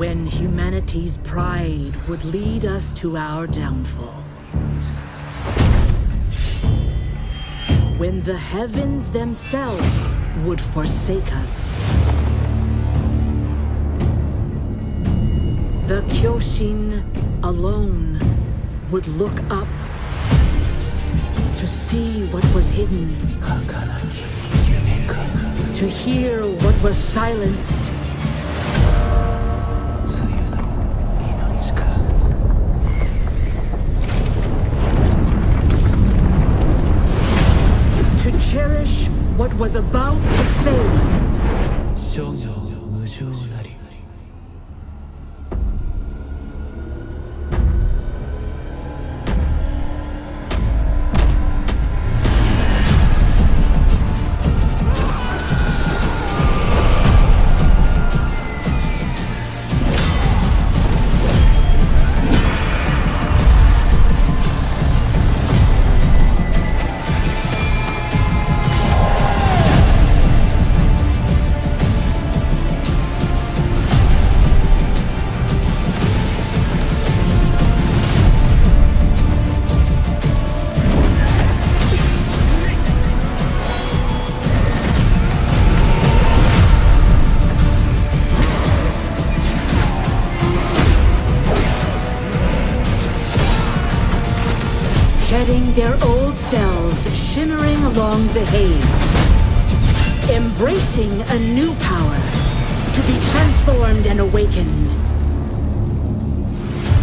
When humanity's pride would lead us to our downfall. When the heavens themselves would forsake us. The Kyoshin alone would look up to see what was hidden, to hear what was silenced. To cherish what was about to fade. Shedding their old selves, shimmering along the haze. Embracing a new power, to be transformed and awakened.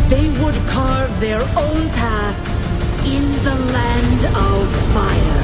They would carve their own path in the land of fire.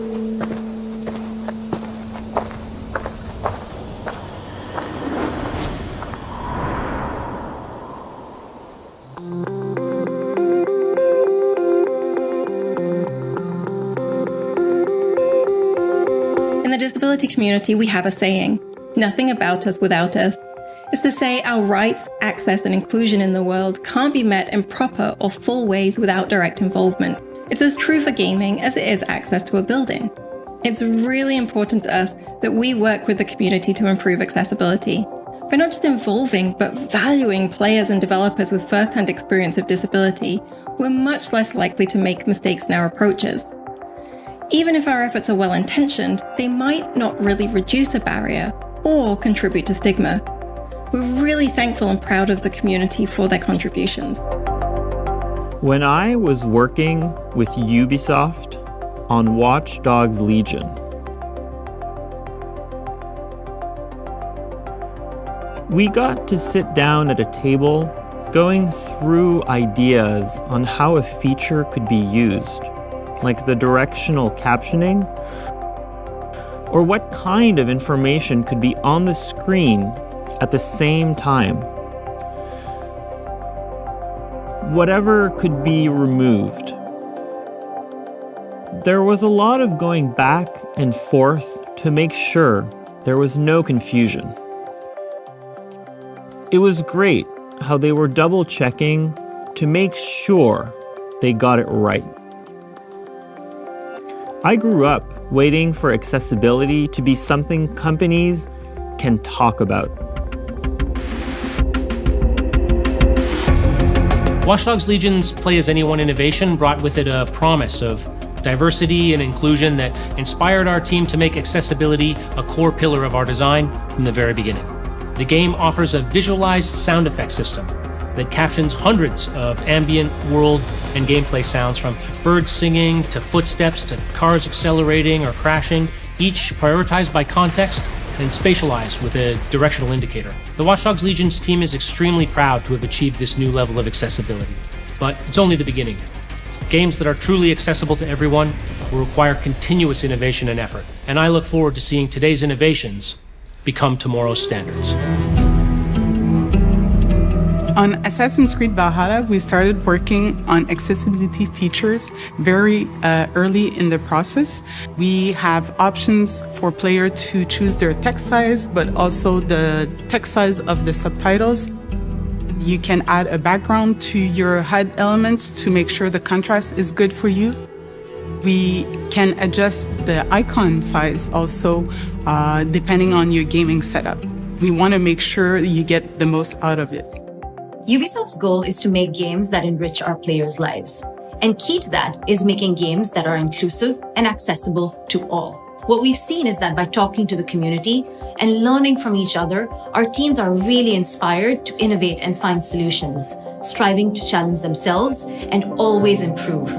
In the disability community, we have a saying, nothing about us without us. It's to say our rights, access, and inclusion in the world can't be met in proper or full ways without direct involvement. It's as true for gaming as it is access to a building. It's really important to us that we work with the community to improve accessibility. By not just involving, but valuing players and developers with first-hand experience of disability, we're much less likely to make mistakes in our approaches. Even if our efforts are well-intentioned, they might not really reduce a barrier or contribute to stigma. We're really thankful and proud of the community for their contributions. When I was working with Ubisoft on Watchdog's Legion, we got to sit down at a table going through ideas on how a feature could be used, like the directional captioning, or what kind of information could be on the screen at the same time. Whatever could be removed. There was a lot of going back and forth to make sure there was no confusion. It was great how they were double-checking to make sure they got it right. I grew up waiting for accessibility to be something companies can talk about. Watchdog's Legion's Play As Anyone innovation brought with it a promise of diversity and inclusion that inspired our team to make accessibility a core pillar of our design from the very beginning. The game offers a visualized sound effect system that captions hundreds of ambient world and gameplay sounds, from birds singing to footsteps to cars accelerating or crashing, each prioritized by context and spatialized with a directional indicator. The Watchdog's Legion's team is extremely proud to have achieved this new level of accessibility. But it's only the beginning. Games that are truly accessible to everyone will require continuous innovation and effort, and I look forward to seeing today's innovations become tomorrow's standards. On Assassin's Creed Valhalla, we started working on accessibility features very early in the process. We have options for players to choose their text size, but also the text size of the subtitles. You can add a background to your HUD elements to make sure the contrast is good for you. We can adjust the icon size also depending on your gaming setup. We want to make sure you get the most out of it. Ubisoft's goal is to make games that enrich our players' lives. And key to that is making games that are inclusive and accessible to all. What we've seen is that by talking to the community and learning from each other, our teams are really inspired to innovate and find solutions, striving to challenge themselves and always improve.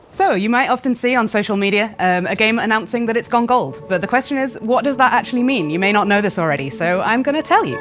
So, you might often see on social media a game announcing that it's gone gold, but the question is, what does that actually mean? You may not know this already, so I'm going to tell you.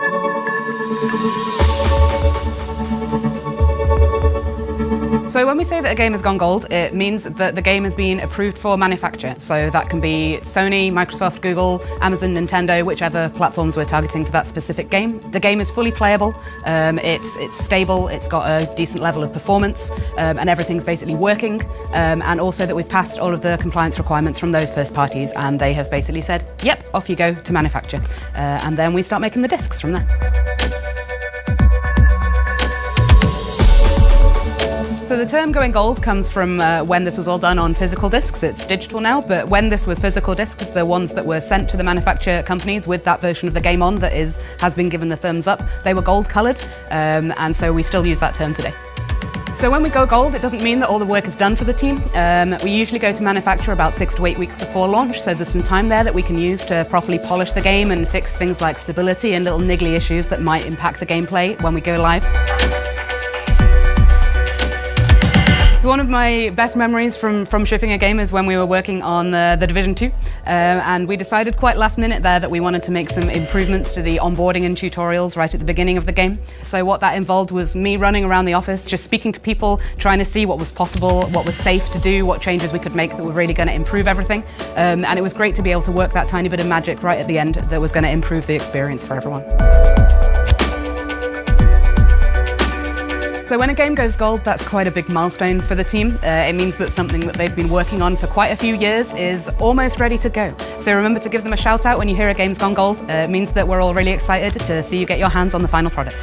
So when we say that a game has gone gold, it means that the game has been approved for manufacture. So that can be Sony, Microsoft, Google, Amazon, Nintendo, whichever platforms we're targeting for that specific game. The game is fully playable, it's stable, it's got a decent level of performance, and everything's basically working. And also that we've passed all of the compliance requirements from those first parties, and they have basically said, yep, off you go to manufacture. And then we start making the discs from there. So the term going gold comes from when this was all done on physical discs. It's digital now, but when this was physical discs, the ones that were sent to the manufacturer companies with that version of the game on that has been given the thumbs up, they were gold coloured, and so we still use that term today. So when we go gold, it doesn't mean that all the work is done for the team. We usually go to manufacture about 6 to 8 weeks before launch, so there's some time there that we can use to properly polish the game and fix things like stability and little niggly issues that might impact the gameplay when we go live. So one of my best memories from shipping a game is when we were working on the Division 2, and we decided quite last minute there that we wanted to make some improvements to the onboarding and tutorials right at the beginning of the game. So what that involved was me running around the office, just speaking to people, trying to see what was possible, what was safe to do, what changes we could make that were really going to improve everything. And it was great to be able to work that tiny bit of magic right at the end that was going to improve the experience for everyone. So when a game goes gold, that's quite a big milestone for the team. It means that something that they've been working on for quite a few years is almost ready to go. So remember to give them a shout out when you hear a game's gone gold. It means that we're all really excited to see you get your hands on the final product.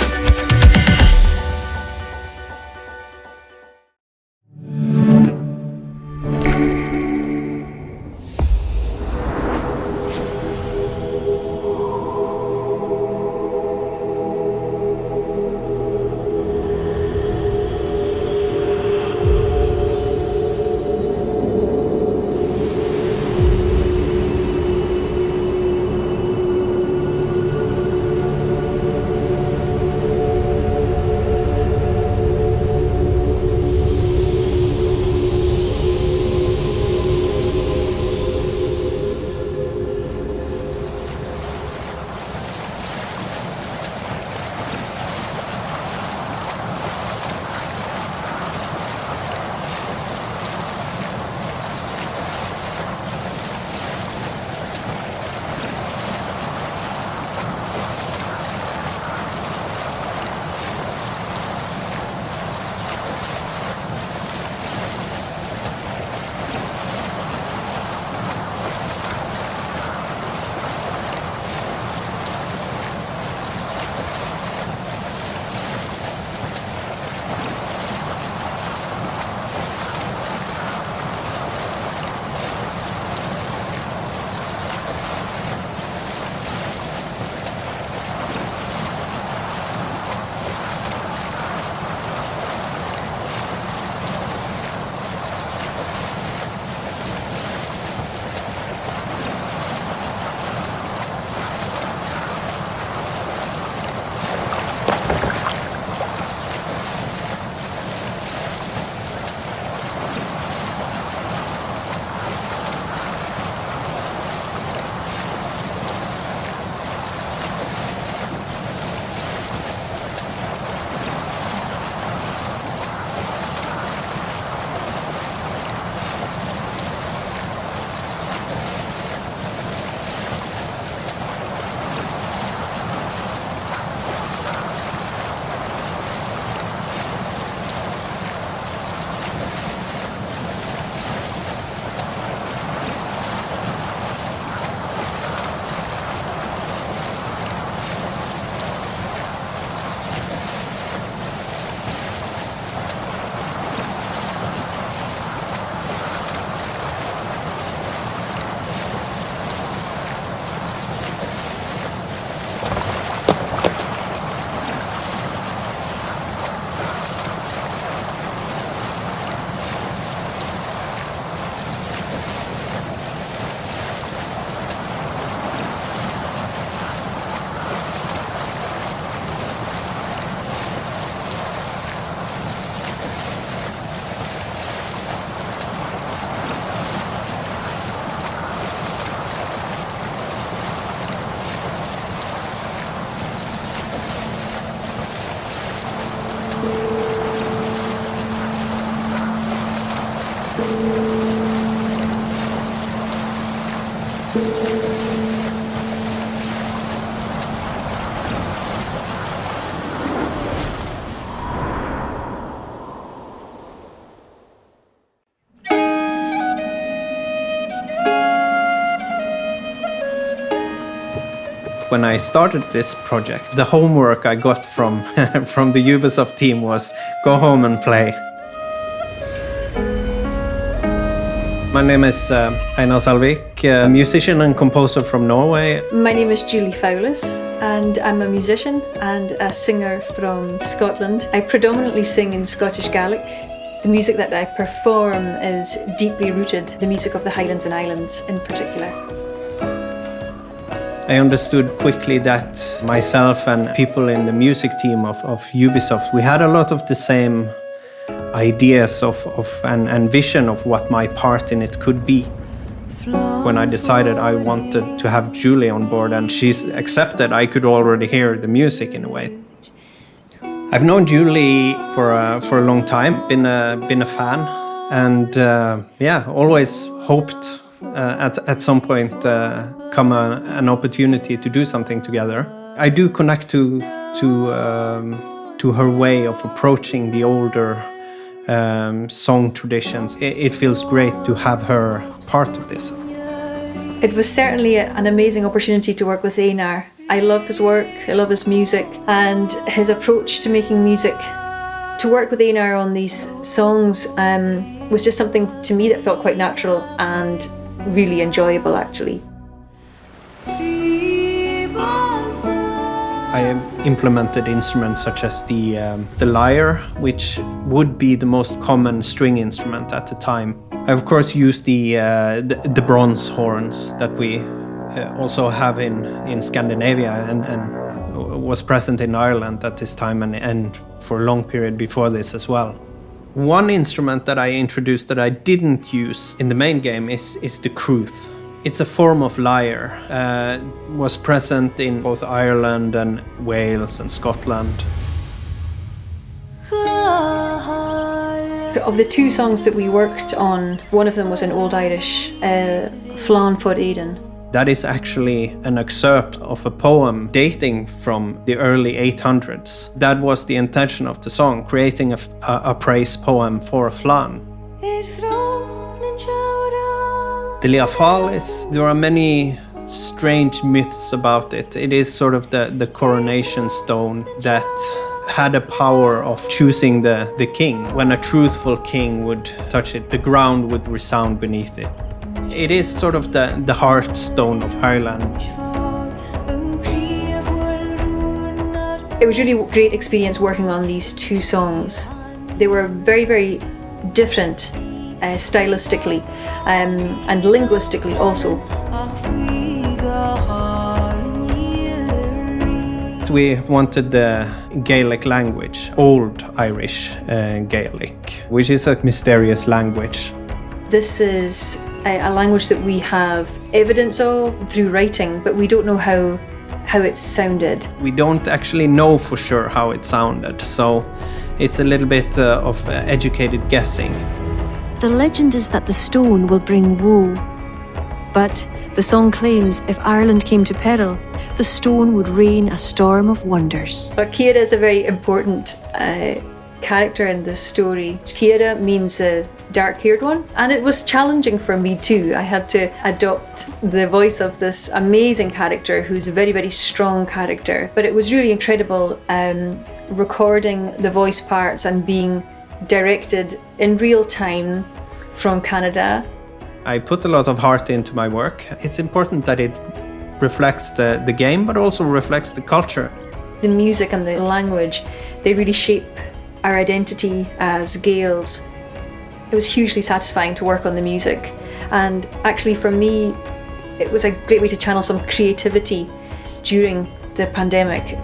When I started this project, the homework I got from, from the Ubisoft team was go home and play. My name is Einar Salvik, a musician and composer from Norway. My name is Julie Fowles and I'm a musician and a singer from Scotland. I predominantly sing in Scottish Gaelic. The music that I perform is deeply rooted, the music of the Highlands and Islands in particular. I understood quickly that myself and people in the music team of Ubisoft, we had a lot of the same ideas and vision of what my part in it could be. When I decided I wanted to have Julie on board and she's accepted, I could already hear the music in a way. I've known Julie for a long time, been a fan, and always hoped at some point come an opportunity to do something together. I do connect to her way of approaching the older song traditions. It feels great to have her part of this. It was certainly an amazing opportunity to work with Einar. I love his work, I love his music, and his approach to making music. To work with Einar on these songs was just something to me that felt quite natural and really enjoyable, actually. I have implemented instruments such as the lyre, which would be the most common string instrument at the time. I of course used the bronze horns that we also have in Scandinavia and was present in Ireland at this time and for a long period before this as well. One instrument that I introduced that I didn't use in the main game is the crwth. It's a form of lyre, was present in both Ireland and Wales and Scotland. So of the two songs that we worked on, one of them was an Old Irish, Flan for Eden. That is actually an excerpt of a poem dating from the early 800s. That was the intention of the song, creating a praise poem for a flan. The Fowles, there are many strange myths about it. It is sort of the coronation stone that had a power of choosing the king. When a truthful king would touch it, the ground would resound beneath it. It is sort of the heartstone of Ireland. It was really a great experience working on these two songs. They were very, very different stylistically and linguistically also. We wanted the Gaelic language, Old Irish Gaelic, which is a mysterious language. This is a language that we have evidence of through writing, but we don't know how it sounded. We don't actually know for sure how it sounded, so it's a little bit of educated guessing. The legend is that the stone will bring woe, but the song claims if Ireland came to peril, the stone would rain a storm of wonders. But Ciara is a very important character in this story. Ciara means the dark-haired one, and it was challenging for me too. I had to adopt the voice of this amazing character who's a very, very strong character. But it was really incredible recording the voice parts and being directed in real time from Canada. I put a lot of heart into my work. It's important that it reflects the game, but also reflects the culture. The music and the language, they really shape our identity as Gaels. It was hugely satisfying to work on the music, and actually for me it was a great way to channel some creativity during the pandemic.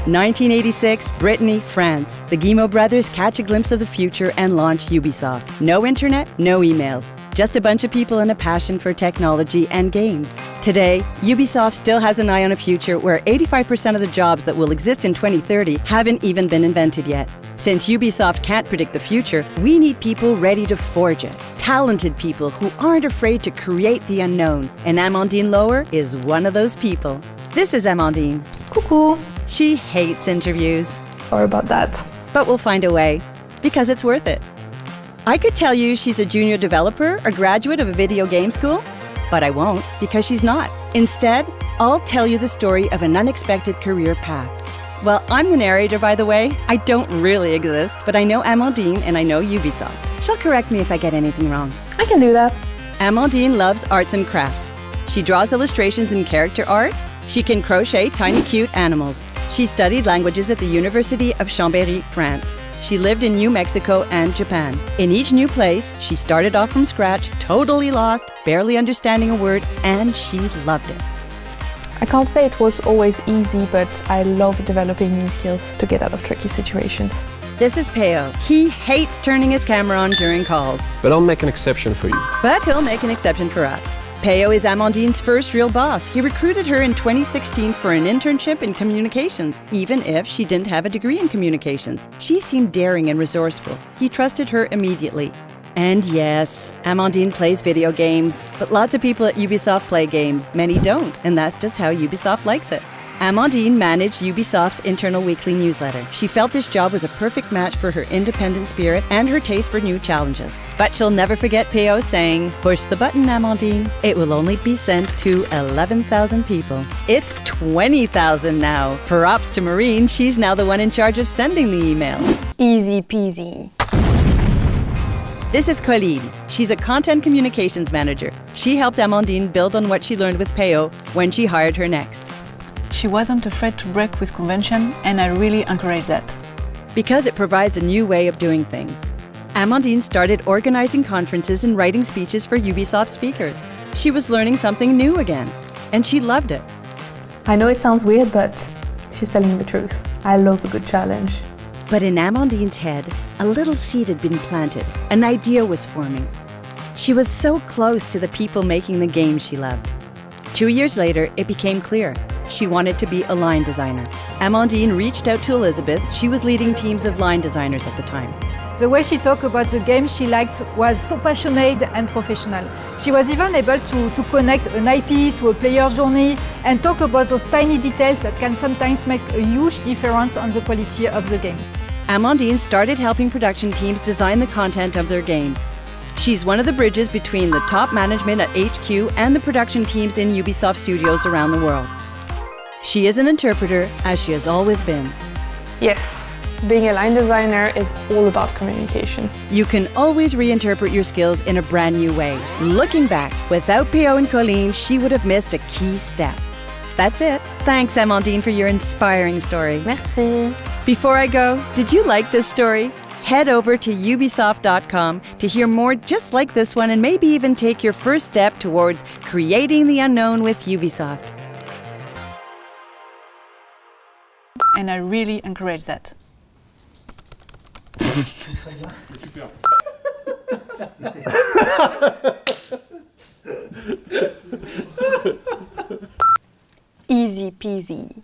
1986, Brittany, France. The Guillemot brothers catch a glimpse of the future and launch Ubisoft. No internet, no emails. Just a bunch of people and a passion for technology and games. Today, Ubisoft still has an eye on a future where 85% of the jobs that will exist in 2030 haven't even been invented yet. Since Ubisoft can't predict the future, we need people ready to forge it. Talented people who aren't afraid to create the unknown. And Amandine Lower is one of those people. This is Amandine. Coucou. She hates interviews. Or about that. But we'll find a way, because it's worth it. I could tell you she's a junior developer or graduate of a video game school, but I won't, because she's not. Instead, I'll tell you the story of an unexpected career path. Well, I'm the narrator, by the way. I don't really exist, but I know Amandine and I know Ubisoft. She'll correct me if I get anything wrong. I can do that. Amandine loves arts and crafts. She draws illustrations and character art. She can crochet tiny cute animals. She studied languages at the University of Chambéry, France. She lived in New Mexico and Japan. In each new place, she started off from scratch, totally lost, barely understanding a word, and she loved it. I can't say it was always easy, but I love developing new skills to get out of tricky situations. This is Peo. He hates turning his camera on during calls. But I'll make an exception for you. But he'll make an exception for us. Peo is Amandine's first real boss. He recruited her in 2016 for an internship in communications, even if she didn't have a degree in communications. She seemed daring and resourceful. He trusted her immediately. And yes, Amandine plays video games, but lots of people at Ubisoft play games. Many don't, and that's just how Ubisoft likes it. Amandine managed Ubisoft's internal weekly newsletter. She felt this job was a perfect match for her independent spirit and her taste for new challenges. But she'll never forget Peo saying, "Push the button, Amandine. It will only be sent to 11,000 people." It's 20,000 now. Props to Maureen, she's now the one in charge of sending the email. Easy peasy. This is Colleen. She's a content communications manager. She helped Amandine build on what she learned with Peo when she hired her next. She wasn't afraid to break with convention, and I really encourage that. Because it provides a new way of doing things. Amandine started organizing conferences and writing speeches for Ubisoft speakers. She was learning something new again, and she loved it. I know it sounds weird, but she's telling the truth. I love a good challenge. But in Amandine's head, a little seed had been planted. An idea was forming. She was so close to the people making the games she loved. 2 years later, it became clear. She wanted to be a line designer. Amandine reached out to Elizabeth. She was leading teams of line designers at the time. The way she talked about the game she liked was so passionate and professional. She was even able to connect an IP to a player journey and talk about those tiny details that can sometimes make a huge difference on the quality of the game. Amandine started helping production teams design the content of their games. She's one of the bridges between the top management at HQ and the production teams in Ubisoft studios around the world. She is an interpreter, as she has always been. Yes, being a line designer is all about communication. You can always reinterpret your skills in a brand new way. Looking back, without Peo and Colleen, she would have missed a key step. That's it. Thanks, Amandine, for your inspiring story. Merci. Before I go, did you like this story? Head over to ubisoft.com to hear more just like this one and maybe even take your first step towards creating the unknown with Ubisoft. And I really encourage that. Easy peasy.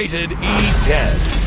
Rated E10.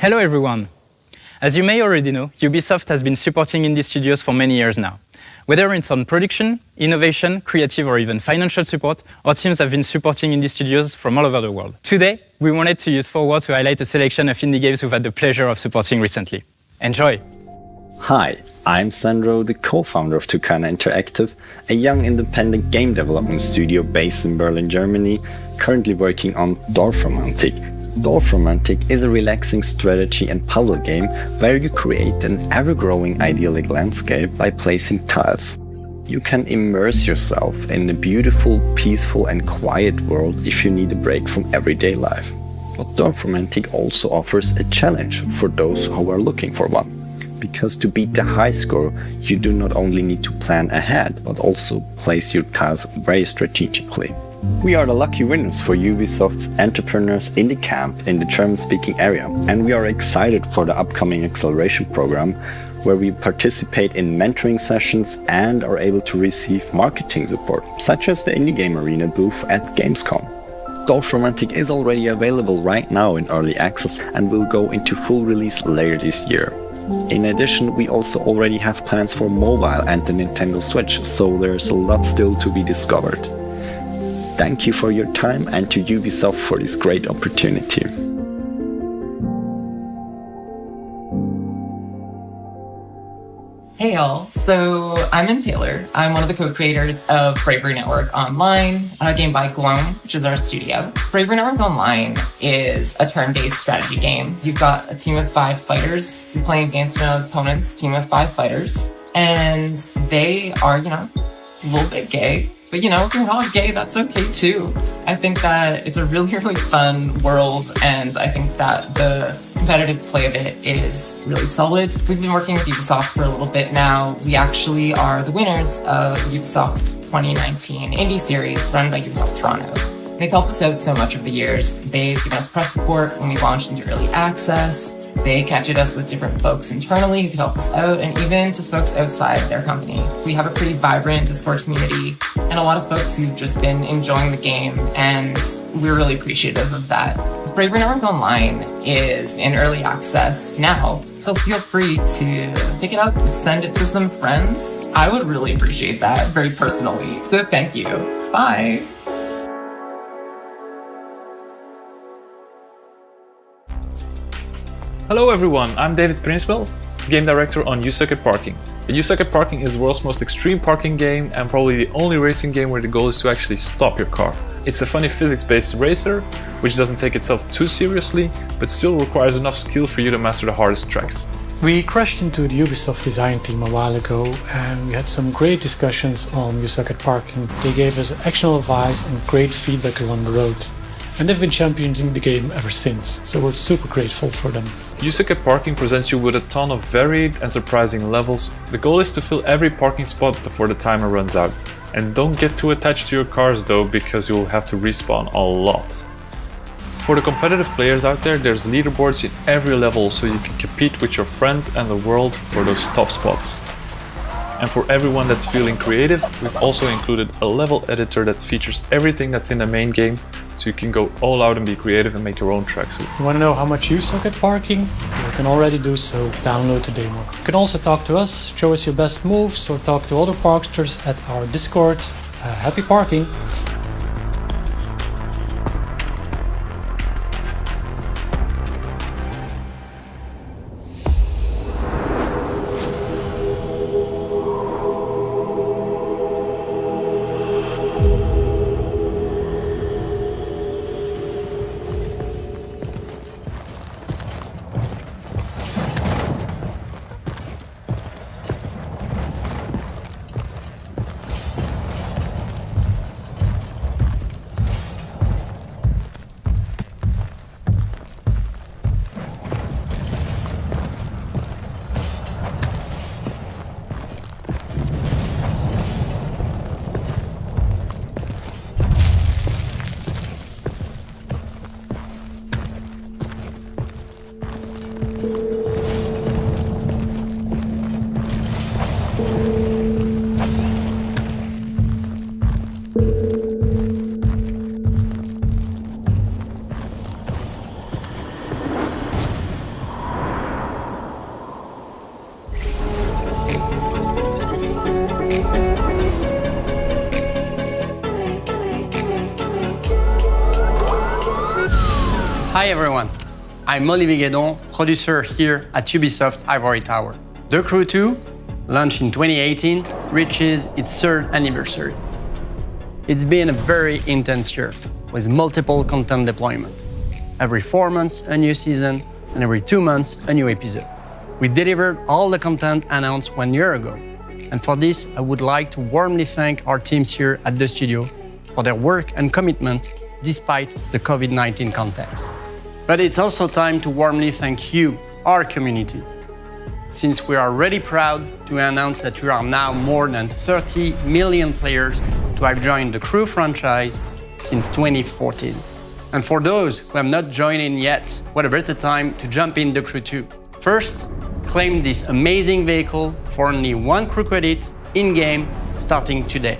Hello everyone! As you may already know, Ubisoft has been supporting indie studios for many years now. Whether it's on production, innovation, creative or even financial support, our teams have been supporting indie studios from all over the world. Today, we wanted to use Forward to highlight a selection of indie games we've had the pleasure of supporting recently. Enjoy! Hi, I'm Sandro, the co-founder of Tucana Interactive, a young independent game development studio based in Berlin, Germany, currently working on Dorfromantik. Dorfromantik is a relaxing strategy and puzzle game where you create an ever-growing idyllic landscape by placing tiles. You can immerse yourself in a beautiful, peaceful and quiet world if you need a break from everyday life. But Dorfromantik also offers a challenge for those who are looking for one. Because to beat the high score, you do not only need to plan ahead, but also place your tiles very strategically. We are the lucky winners for Ubisoft's Entrepreneurs Indie Camp in the German-speaking area, and we are excited for the upcoming acceleration program, where we participate in mentoring sessions and are able to receive marketing support, such as the Indie Game Arena booth at Gamescom. Dorfromantik is already available right now in early access and will go into full release later this year. In addition, we also already have plans for mobile and the Nintendo Switch, so there's a lot still to be discovered. Thank you for your time and to Ubisoft for this great opportunity. Hey y'all, so I'm Min Taylor. I'm one of the co-creators of Bravery Network Online, a game by Gloam, which is our studio. Bravery Network Online is a turn-based strategy game. You've got a team of 5 fighters. You're playing against an opponent's team of 5 fighters. And they are, a little bit gay. But if you're not gay, that's okay too. I think that it's a really, really fun world, and I think that the competitive play of it is really solid. We've been working with Ubisoft for a little bit now. We actually are the winners of Ubisoft's 2019 indie series run by Ubisoft Toronto. They've helped us out so much over the years. They've given us press support when we launched into early access. They connected us with different folks internally who could help us out, and even to folks outside their company. We have a pretty vibrant Discord community and a lot of folks who've just been enjoying the game, and we're really appreciative of that. Bravery Network Online is in early access now, so feel free to pick it up and send it to some friends. I would really appreciate that very personally, so thank you. Bye. Hello everyone, I'm David Prinswell, Game Director on You Suck at Parking. You Suck at Parking is the world's most extreme parking game and probably the only racing game where the goal is to actually stop your car. It's a funny physics-based racer, which doesn't take itself too seriously, but still requires enough skill for you to master the hardest tracks. We crashed into the Ubisoft design team a while ago and we had some great discussions on You Suck at Parking. They gave us actionable advice and great feedback along the road. And they've been championing the game ever since, so we're super grateful for them. You Suck at Parking presents you with a ton of varied and surprising levels. The goal is to fill every parking spot before the timer runs out. And don't get too attached to your cars though, because you'll have to respawn a lot. For the competitive players out there, there's leaderboards in every level so you can compete with your friends and the world for those top spots. And for everyone that's feeling creative, we've also included a level editor that features everything that's in the main game, so you can go all out and be creative and make your own tracks. You want to know how much you suck at parking? You can already do so. Download the demo. You can also talk to us, show us your best moves, or talk to other parksters at our Discord. Happy parking! Hi everyone, I'm Olivier Guédon, producer here at Ubisoft Ivory Tower. The Crew 2, launched in 2018, reaches its 3rd anniversary. It's been a very intense year, with multiple content deployment. Every 4 months, a new season, and every 2 months, a new episode. We delivered all the content announced 1 year ago, and for this, I would like to warmly thank our teams here at the studio for their work and commitment despite the COVID-19 context. But it's also time to warmly thank you, our community, since we are really proud to announce that we are now more than 30 million players to have joined the Crew franchise since 2014. And for those who have not joined in yet, what a better time to jump in the Crew 2. First, claim this amazing vehicle for only 1 crew credit in-game starting today.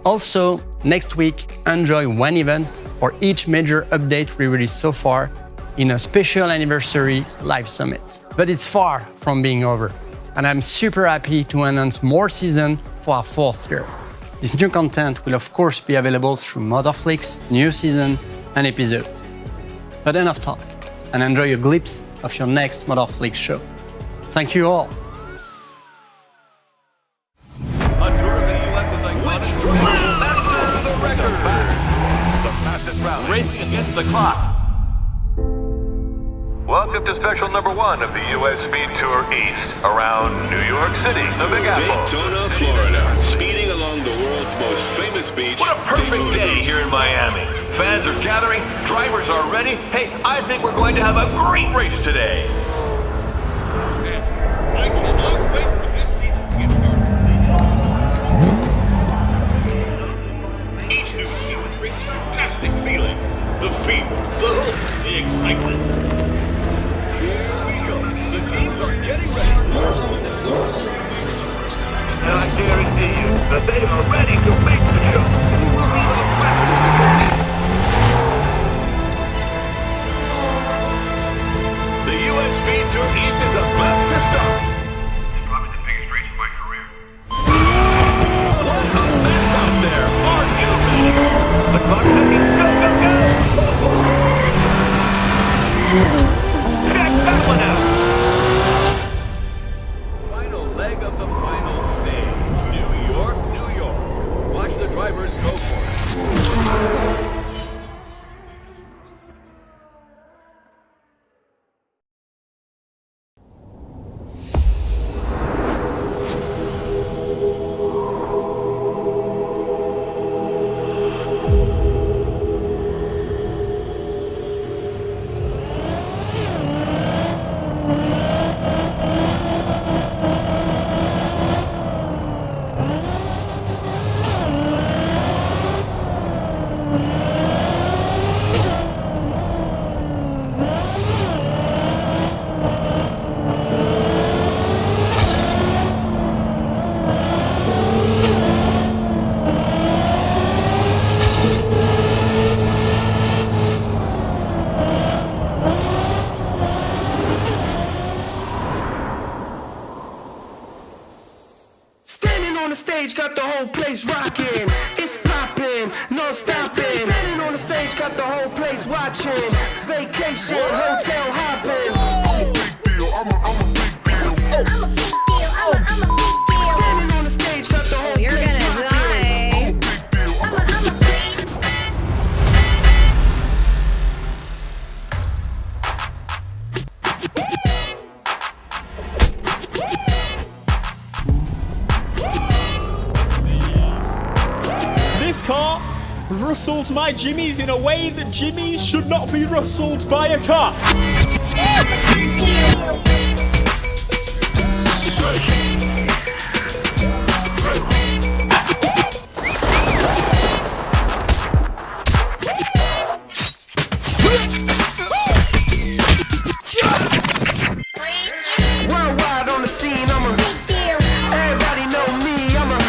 Also, next week, enjoy 1 event for each major update we released so far in a special anniversary live summit. But it's far from being over, and I'm super happy to announce more seasons for our 4th year. This new content will of course be available through Motherflix, new season, and episode. But enough talk, and enjoy a glimpse of your next Motherflix show. Thank you all! the clock. Welcome to special number 1 of the U.S. Speed Tour East around New York City, the Big Apple. Daytona, Florida, speeding along the world's most famous beach. What a perfect day here in Miami. Fans are gathering, drivers are ready. Hey, I think we're going to have a great race today. I cannot wait for this season to get started. Each new season brings a fantastic feeling. The fever, the hope, the excitement. Getting ready. And I guarantee you that they are ready to make the show. Who will be the fastest to go? The U.S. Speed Tour East is about to start. It's probably the biggest race of my career. What a mess out there. Are you ready? The clock ticking. Go, go, go. Check that one out. Leg of the final stage. New York, New York. Watch the drivers go for it. Got the whole place rocking, it's popping, no stopping. Standing on the stage, got the whole place watching. Vacation, hotel hopping. I'm a big deal, I'm a big deal. I'm a big deal, I'm a big deal. Standing on the stage, got the whole place rocking. I'm a big deal, This car rustles my jimmies in a way that jimmies should not be rustled by a car. worldwide on the scene, I'm a big deal. Everybody know me, I'm a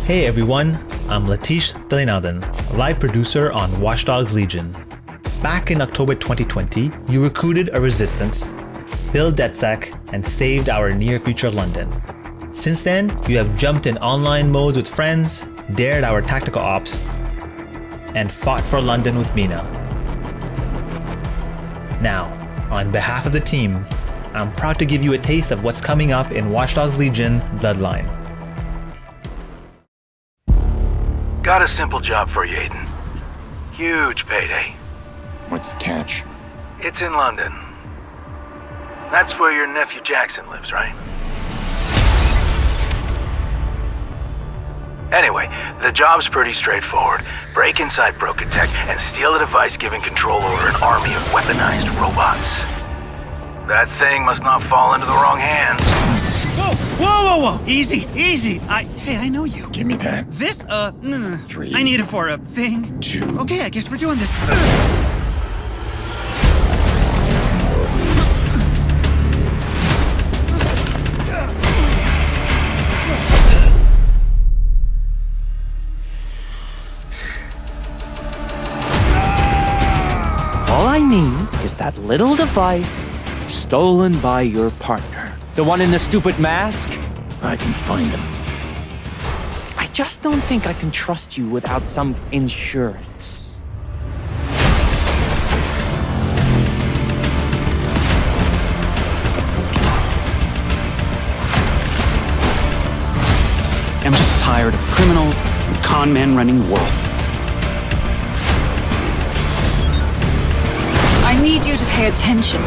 Hey everyone, I'm Latish Dalinathan, a live producer on Watchdog's Legion. Back in October 2020, you recruited a resistance, built DedSec, and saved our near-future London. Since then, you have jumped in online modes with friends, dared our tactical ops, and fought for London with Mina. Now, on behalf of the team, I'm proud to give you a taste of what's coming up in Watchdog Legion Bloodline. Got a simple job for you, Aiden. Huge payday. What's the catch? It's in London. That's where your nephew Jackson lives, right? Anyway, the job's pretty straightforward. Break inside Broken Tech and steal a device giving control over an army of weaponized robots. That thing must not fall into the wrong hands. Whoa, whoa, whoa, whoa! Easy, easy! Hey, I know you. Give me that. This, no. 3. I need it for a thing. 2. Okay, I guess we're doing this. All I need is that little device stolen by your partner. The one in the stupid mask? I can find him. I just don't think I can trust you without some insurance. I'm just tired of criminals and con men running the world. I need you to pay attention.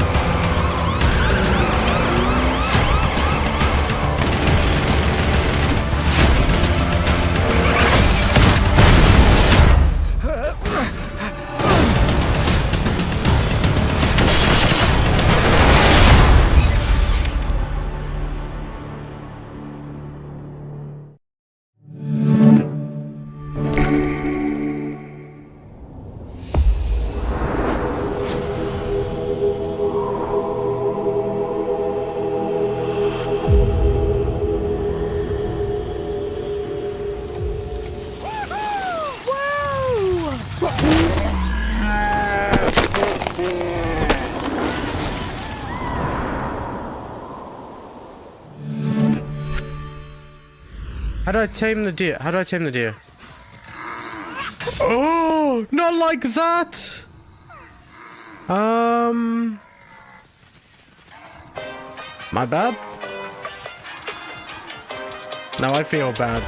How do I tame the deer? How do I tame the deer? Oh, not like that! My bad? Now I feel bad.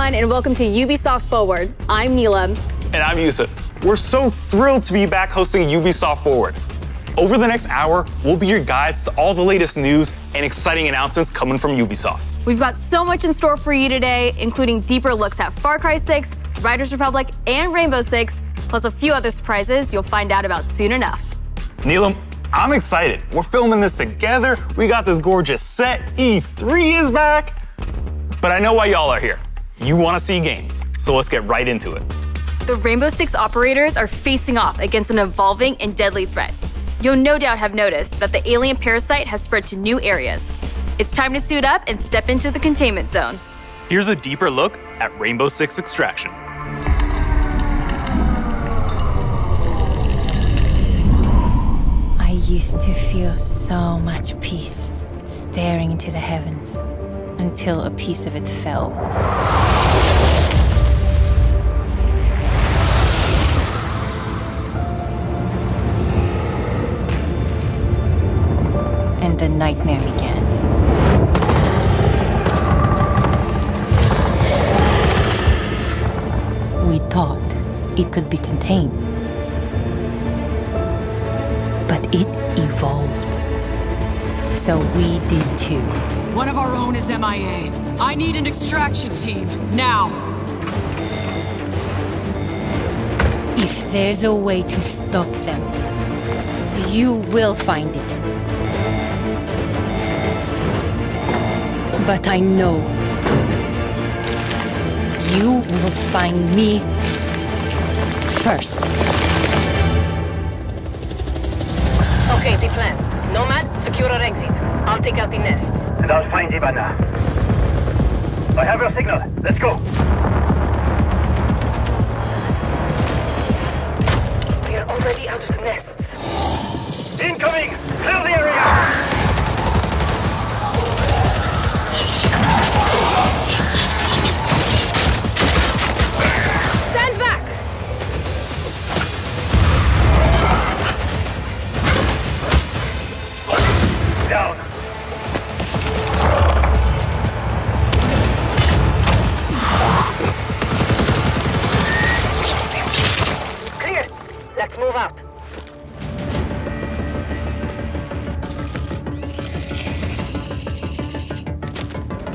everyone, and welcome to Ubisoft Forward. I'm Neelam. And I'm Yusuf. We're so thrilled to be back hosting Ubisoft Forward. Over the next hour, we'll be your guides to all the latest news and exciting announcements coming from Ubisoft. We've got so much in store for you today, including deeper looks at Far Cry 6, Riders Republic, and Rainbow Six, plus a few other surprises you'll find out about soon enough. Neelam, I'm excited. We're filming this together. We got this gorgeous set. E3 is back. But I know why y'all are here. You want to see games, so let's get right into it. The Rainbow Six operators are facing off against an evolving and deadly threat. You'll no doubt have noticed that the alien parasite has spread to new areas. It's time to suit up and step into the containment zone. Here's a deeper look at Rainbow Six Extraction. I used to feel so much peace staring into the heavens until a piece of it fell. And the nightmare began. We thought it could be contained, but it evolved. So we did too. One of our own is MIA. I need an extraction team, now. If there's a way to stop them, you will find it. But I know you will find me first. Okay, the plan. Nomad, secure our exit. I'll take out the nests. And I'll find Ivana. I have your signal. Let's go. We're already out of the nests. Incoming! Clear the area! Stand back! Down. Clear. Let's move out.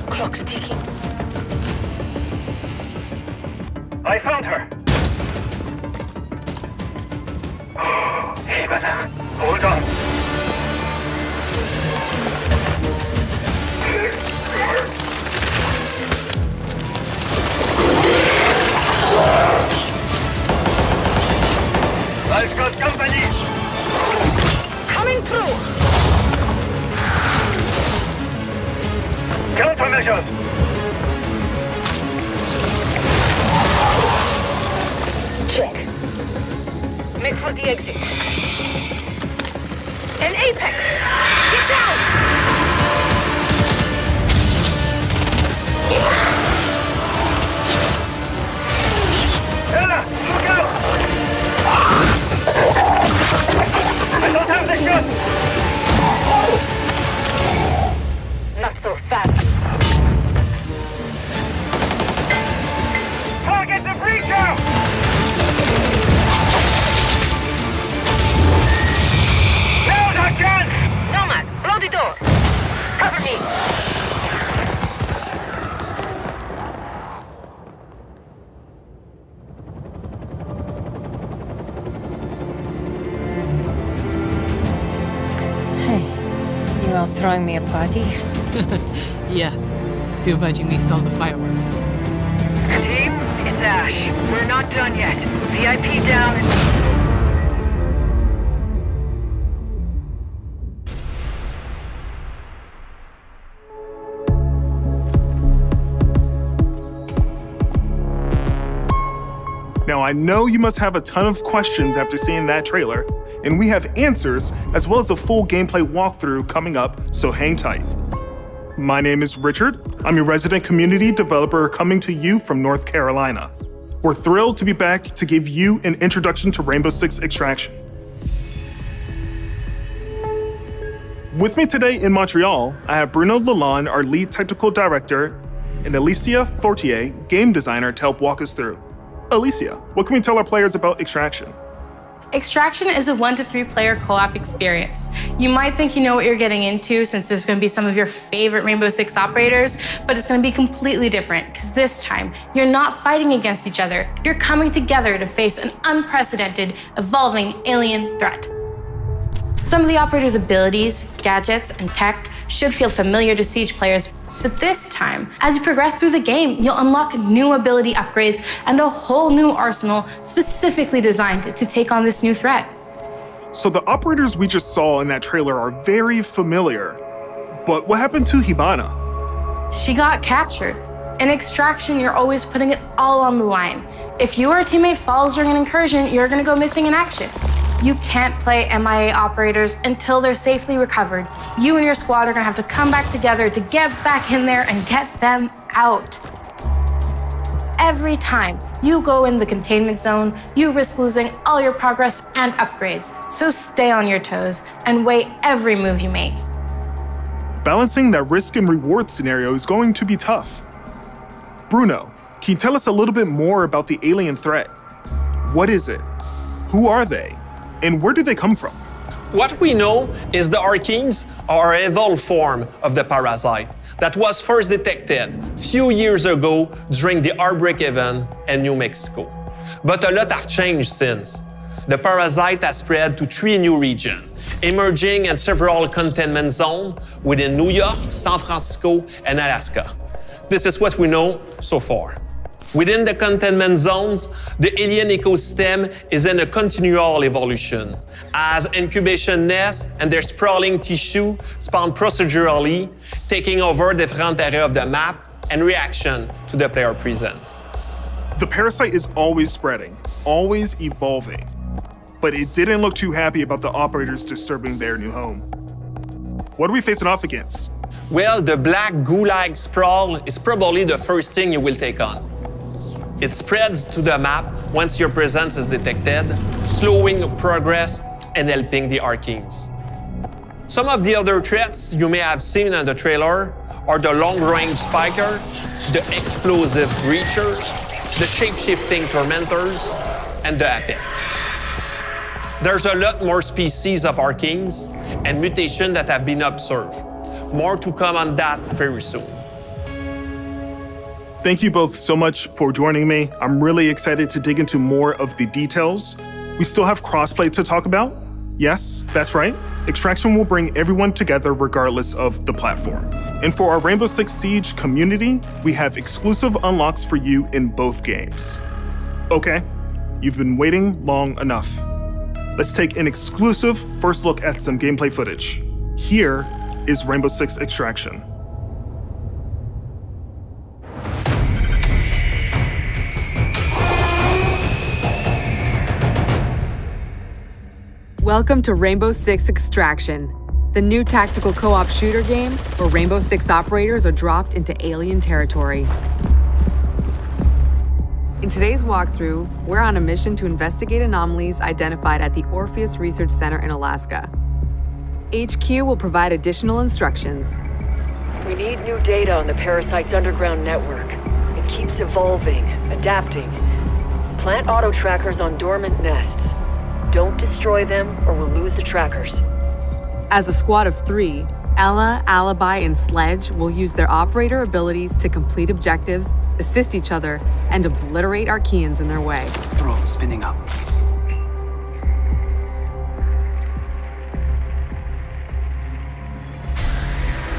Clock's ticking. I found her. Ivana, hold on. I've got company. Coming through. Countermeasures. Check. Make for the exit. An apex! Get down! Ella, look out! I don't have the shot! Not so fast. Target the breacher! Now's our chance! Nomad, blow the door! Cover me! You all throwing me a party? Yeah. Too bad you missed all the fireworks. Team, it's Ash. We're not done yet. VIP down and... Now, I know you must have a ton of questions after seeing that trailer, and we have answers as well as a full gameplay walkthrough coming up, so hang tight. My name is Richard. I'm a resident community developer coming to you from North Carolina. We're thrilled to be back to give you an introduction to Rainbow Six Extraction. With me today in Montreal, I have Bruno Lalonde, our lead technical director, and Alicia Fortier, game designer, to help walk us through. Alicia, what can we tell our players about Extraction? Extraction is a 1 to 3 player co-op experience. You might think you know what you're getting into since there's going to be some of your favorite Rainbow Six operators, but it's going to be completely different because this time you're not fighting against each other. You're coming together to face an unprecedented, evolving alien threat. Some of the operators' abilities, gadgets, and tech should feel familiar to Siege players, but this time, as you progress through the game, you'll unlock new ability upgrades and a whole new arsenal specifically designed to take on this new threat. So the operators we just saw in that trailer are very familiar, but what happened to Hibana? She got captured. In Extraction, you're always putting it all on the line. If your teammate falls during an incursion, you're gonna go missing in action. You can't play MIA operators until they're safely recovered. You and your squad are gonna have to come back together to get back in there and get them out. Every time you go in the containment zone, you risk losing all your progress and upgrades. So stay on your toes and weigh every move you make. Balancing that risk and reward scenario is going to be tough. Bruno, can you tell us a little bit more about the alien threat? What is it? Who are they? And where do they come from? What we know is the Archeans are an evolved form of the parasite that was first detected few years ago during the outbreak event in New Mexico. But a lot have changed since. The parasite has spread to 3 new regions, emerging in several containment zones within New York, San Francisco, and Alaska. This is what we know so far. Within the containment zones, the alien ecosystem is in a continual evolution, as incubation nests and their sprawling tissue spawn procedurally, taking over different areas of the map in reaction to the player presence. The parasite is always spreading, always evolving, but it didn't look too happy about the operators disturbing their new home. What are we facing off against? Well, the black goo-like sprawl is probably the first thing you will take on. It spreads to the map once your presence is detected, slowing progress and helping the Archeans. Some of the other threats you may have seen in the trailer are the long-range spiker, the explosive breachers, the shape-shifting tormentors, and the apex. There's a lot more species of Archeans and mutations that have been observed. More to come on that very soon. Thank you both so much for joining me. I'm really excited to dig into more of the details. We still have crossplay to talk about. Yes, that's right. Extraction will bring everyone together regardless of the platform. And for our Rainbow Six Siege community, we have exclusive unlocks for you in both games. Okay, you've been waiting long enough. Let's take an exclusive first look at some gameplay footage. Here is Rainbow Six Extraction. Welcome to Rainbow Six Extraction, the new tactical co-op shooter game where Rainbow Six operators are dropped into alien territory. In today's walkthrough, we're on a mission to investigate anomalies identified at the Orpheus Research Center in Alaska. HQ will provide additional instructions. We need new data on the parasite's underground network. It keeps evolving, adapting. Plant auto trackers on dormant nests. Don't destroy them or we'll lose the trackers. As a squad of 3, Ella, Alibi, and Sledge will use their operator abilities to complete objectives, assist each other, and obliterate Archeans in their way. Drone spinning up.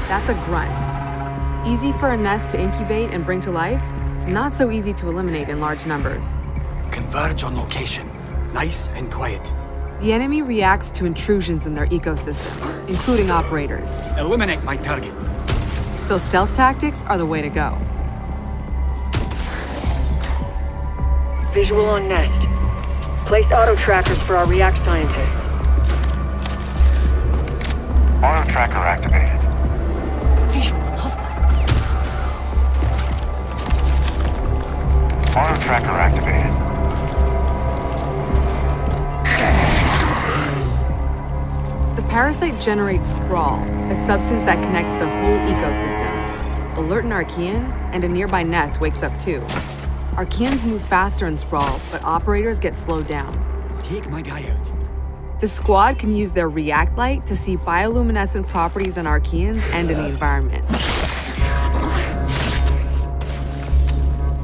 That's a grunt. Easy for a nest to incubate and bring to life, not so easy to eliminate in large numbers. Converge on location. Nice and quiet. The enemy reacts to intrusions in their ecosystem, including operators. Eliminate my target. So stealth tactics are the way to go. Visual on nest. Place auto trackers for our React scientists. Auto tracker activated. Visual hostile. Auto tracker activated. The parasite generates sprawl, a substance that connects the whole ecosystem. Alert an Archean, and a nearby nest wakes up too. Archeans move faster and sprawl, but operators get slowed down. Take my guy out. The squad can use their react light to see bioluminescent properties in Archeans and in the environment.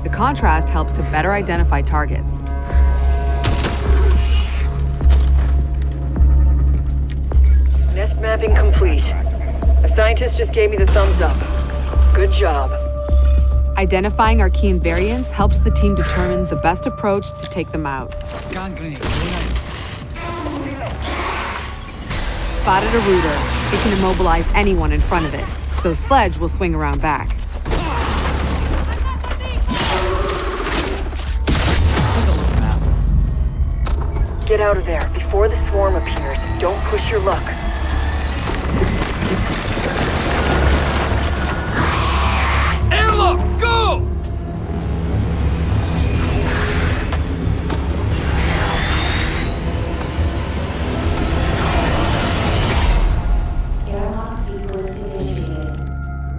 The contrast helps to better identify targets. Nest mapping complete. A scientist just gave me the thumbs up. Good job. Identifying Archean variants helps the team determine the best approach to take them out. Scan grenade. Spotted a rooter. It can immobilize anyone in front of it, so Sledge will swing around back. Get out of there before the swarm appears. Don't push your luck. Airlock, go!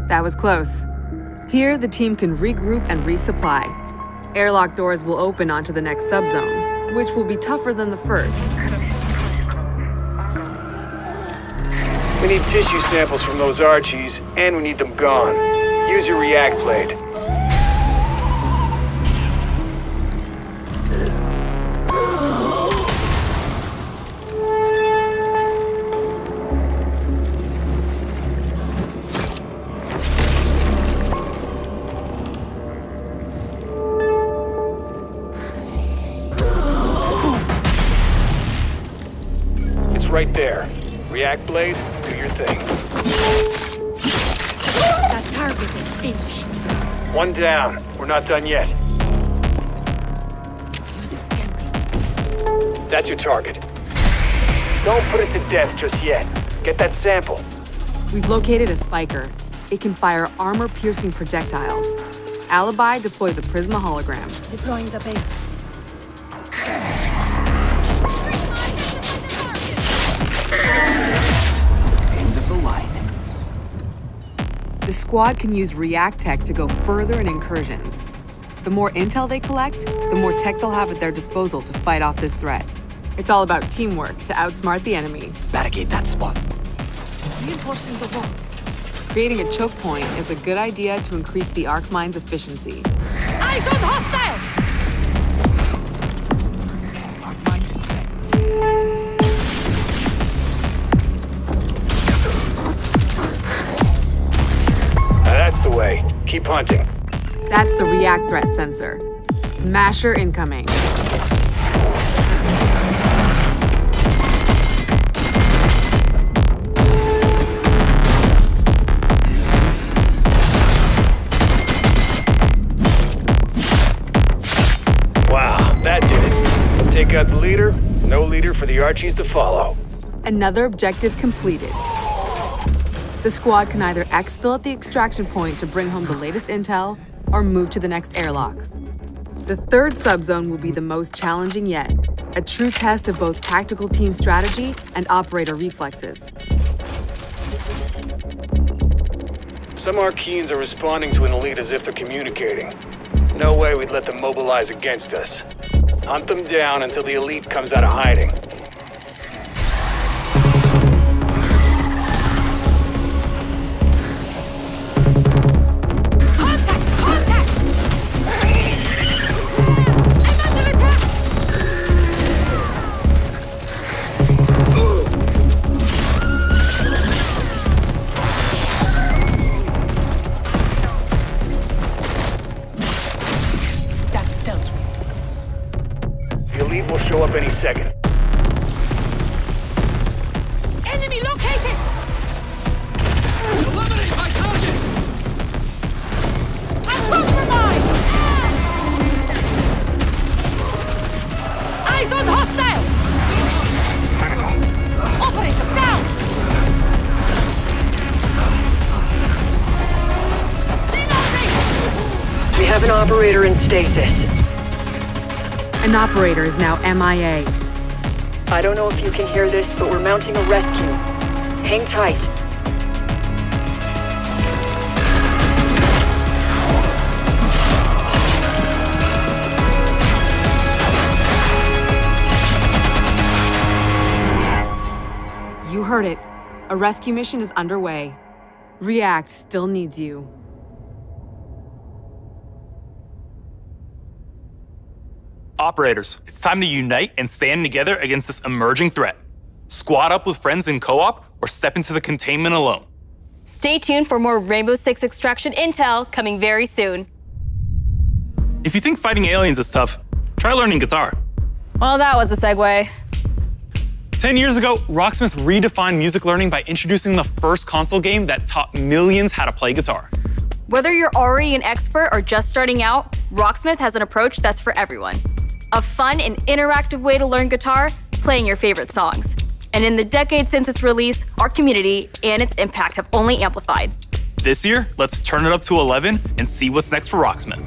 That was close. Here, the team can regroup and resupply. Airlock doors will open onto the next subzone, which will be tougher than the first. We need tissue samples from those Archies, and we need them gone. Use your react blade. Right there. React blade, do your thing. That target is finished. One down. We're not done yet. That's your target. Don't put it to death just yet. Get that sample. We've located a spiker. It can fire armor-piercing projectiles. Alibi deploys a Prisma hologram. Deploying the bait. The squad can use React tech to go further in incursions. The more intel they collect, the more tech they'll have at their disposal to fight off this threat. It's all about teamwork to outsmart the enemy. Barricade that spot. Reinforcing the wall. Creating a choke point is a good idea to increase the arc mine's efficiency. Eyes on hostile! That's the way. Keep hunting. That's the React threat sensor. Smasher incoming. Wow, that did it. Take out the leader, no leader for the Archies to follow. Another objective completed. The squad can either exfil at the extraction point to bring home the latest intel, or move to the next airlock. The third subzone will be the most challenging yet, a true test of both tactical team strategy and operator reflexes. Some Archeans are responding to an elite as if they're communicating. No way we'd let them mobilize against us. Hunt them down until the elite comes out of hiding. Show up any second. Enemy located! Eliminate my target! I'm compromised! Eyes on hostile! Operator down! We have an operator in stasis. An operator is now MIA. I don't know if you can hear this, but we're mounting a rescue. Hang tight. heard it. A rescue mission is underway. React still needs you. Operators, it's time to unite and stand together against this emerging threat. Squad up with friends in co-op or step into the containment alone. Stay tuned for more Rainbow Six Extraction intel coming very soon. If you think fighting aliens is tough, try learning guitar. Well, that was a segue. 10 years ago, Rocksmith redefined music learning by introducing the first console game that taught millions how to play guitar. Whether you're already an expert or just starting out, Rocksmith has an approach that's for everyone. A fun and interactive way to learn guitar, playing your favorite songs. And in the decade since its release, our community and its impact have only amplified. This year, let's turn it up to 11 and see what's next for Rocksmith.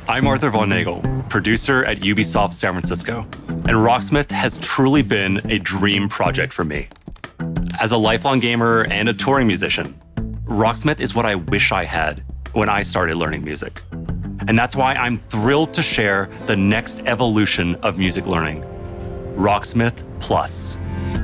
I'm Arthur Von Nagel, producer at Ubisoft San Francisco, and Rocksmith has truly been a dream project for me. As a lifelong gamer and a touring musician, Rocksmith is what I wish I had when I started learning music. And that's why I'm thrilled to share the next evolution of music learning, Rocksmith Plus,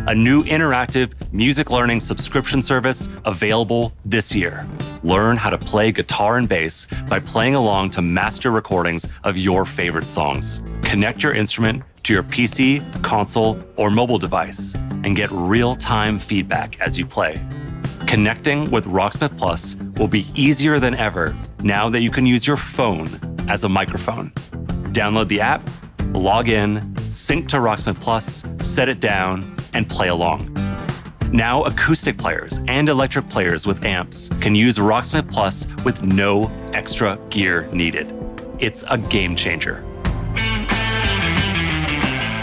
a new interactive music learning subscription service available this year. Learn how to play guitar and bass by playing along to master recordings of your favorite songs. Connect your instrument to your PC, console, or mobile device and get real-time feedback as you play. Connecting with Rocksmith Plus will be easier than ever now that you can use your phone as a microphone. Download the app, log in, sync to Rocksmith Plus, set it down, and play along. Now, acoustic players and electric players with amps can use Rocksmith Plus with no extra gear needed. It's a game changer.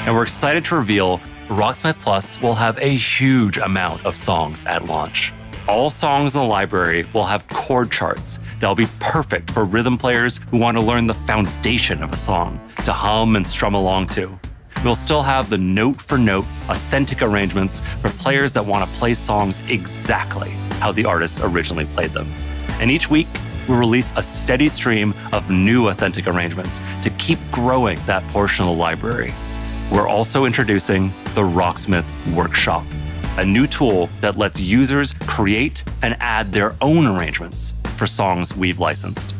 And we're excited to reveal Rocksmith Plus will have a huge amount of songs at launch. All songs in the library will have chord charts that'll be perfect for rhythm players who want to learn the foundation of a song to hum and strum along to. We'll still have the note-for-note, authentic arrangements for players that want to play songs exactly how the artists originally played them. And each week, we'll release a steady stream of new authentic arrangements to keep growing that portion of the library. We're also introducing the Rocksmith Workshop, a new tool that lets users create and add their own arrangements for songs we've licensed.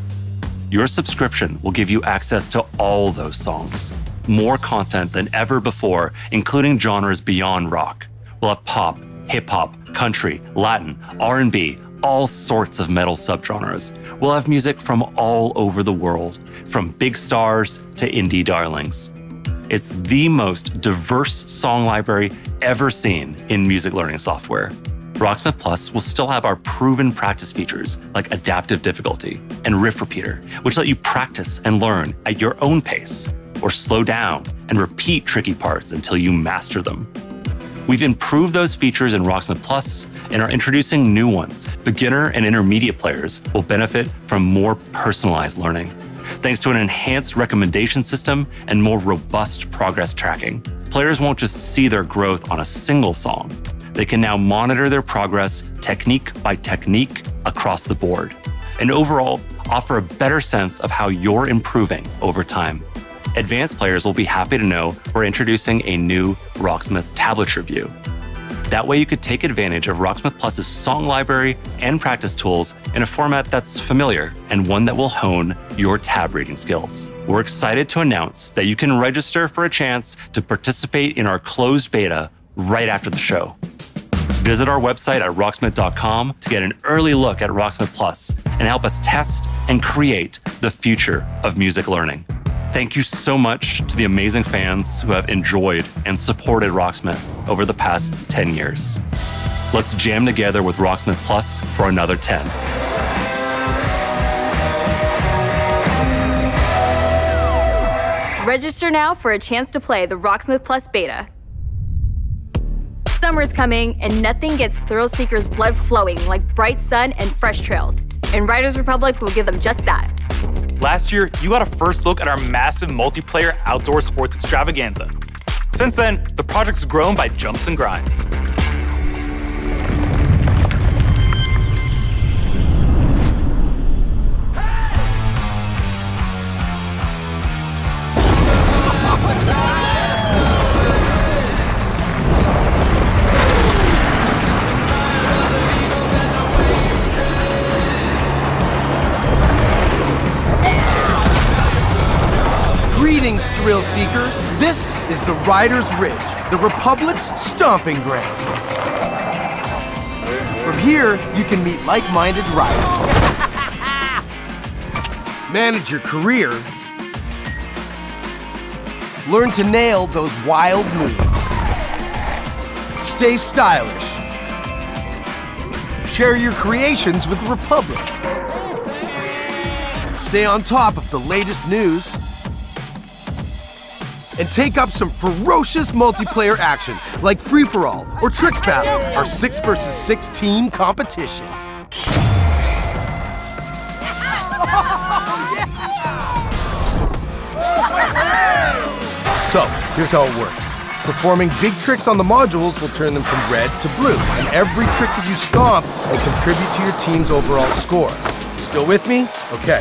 Your subscription will give you access to all those songs. More content than ever before, including genres beyond rock. We'll have pop, hip-hop, country, Latin, R&B, all sorts of metal subgenres. We'll have music from all over the world, from big stars to indie darlings. It's the most diverse song library ever seen in music learning software. Rocksmith Plus will still have our proven practice features like adaptive difficulty and riff repeater, which let you practice and learn at your own pace, or slow down and repeat tricky parts until you master them. We've improved those features in Rocksmith Plus and are introducing new ones. Beginner and intermediate players will benefit from more personalized learning, thanks to an enhanced recommendation system and more robust progress tracking. Players won't just see their growth on a single song. They can now monitor their progress technique by technique across the board, and overall offer a better sense of how you're improving over time. Advanced players will be happy to know we're introducing a new Rocksmith tablature view. That way you could take advantage of Rocksmith Plus's song library and practice tools in a format that's familiar and one that will hone your tab reading skills. We're excited to announce that you can register for a chance to participate in our closed beta right after the show. Visit our website at rocksmith.com to get an early look at Rocksmith Plus and help us test and create the future of music learning. Thank you so much to the amazing fans who have enjoyed and supported Rocksmith over the past 10 years. Let's jam together with Rocksmith Plus for another 10. Register now for a chance to play the Rocksmith Plus beta. Summer's coming, and nothing gets thrill seekers' blood flowing like bright sun and fresh trails. And Riders Republic will give them just that. Last year, you got a first look at our massive multiplayer outdoor sports extravaganza. Since then, the project's grown by jumps and grinds. Greetings, thrill seekers. This is the Riders Ridge, the Republic's stomping ground. From here, you can meet like-minded riders, manage your career, learn to nail those wild moves, stay stylish, share your creations with the Republic, stay on top of the latest news, and take up some ferocious multiplayer action like Free-for-All or Tricks Battle, our 6 vs 6 team competition. So, here's how it works. Performing big tricks on the modules will turn them from red to blue, and every trick that you stomp will contribute to your team's overall score. You still with me? Okay.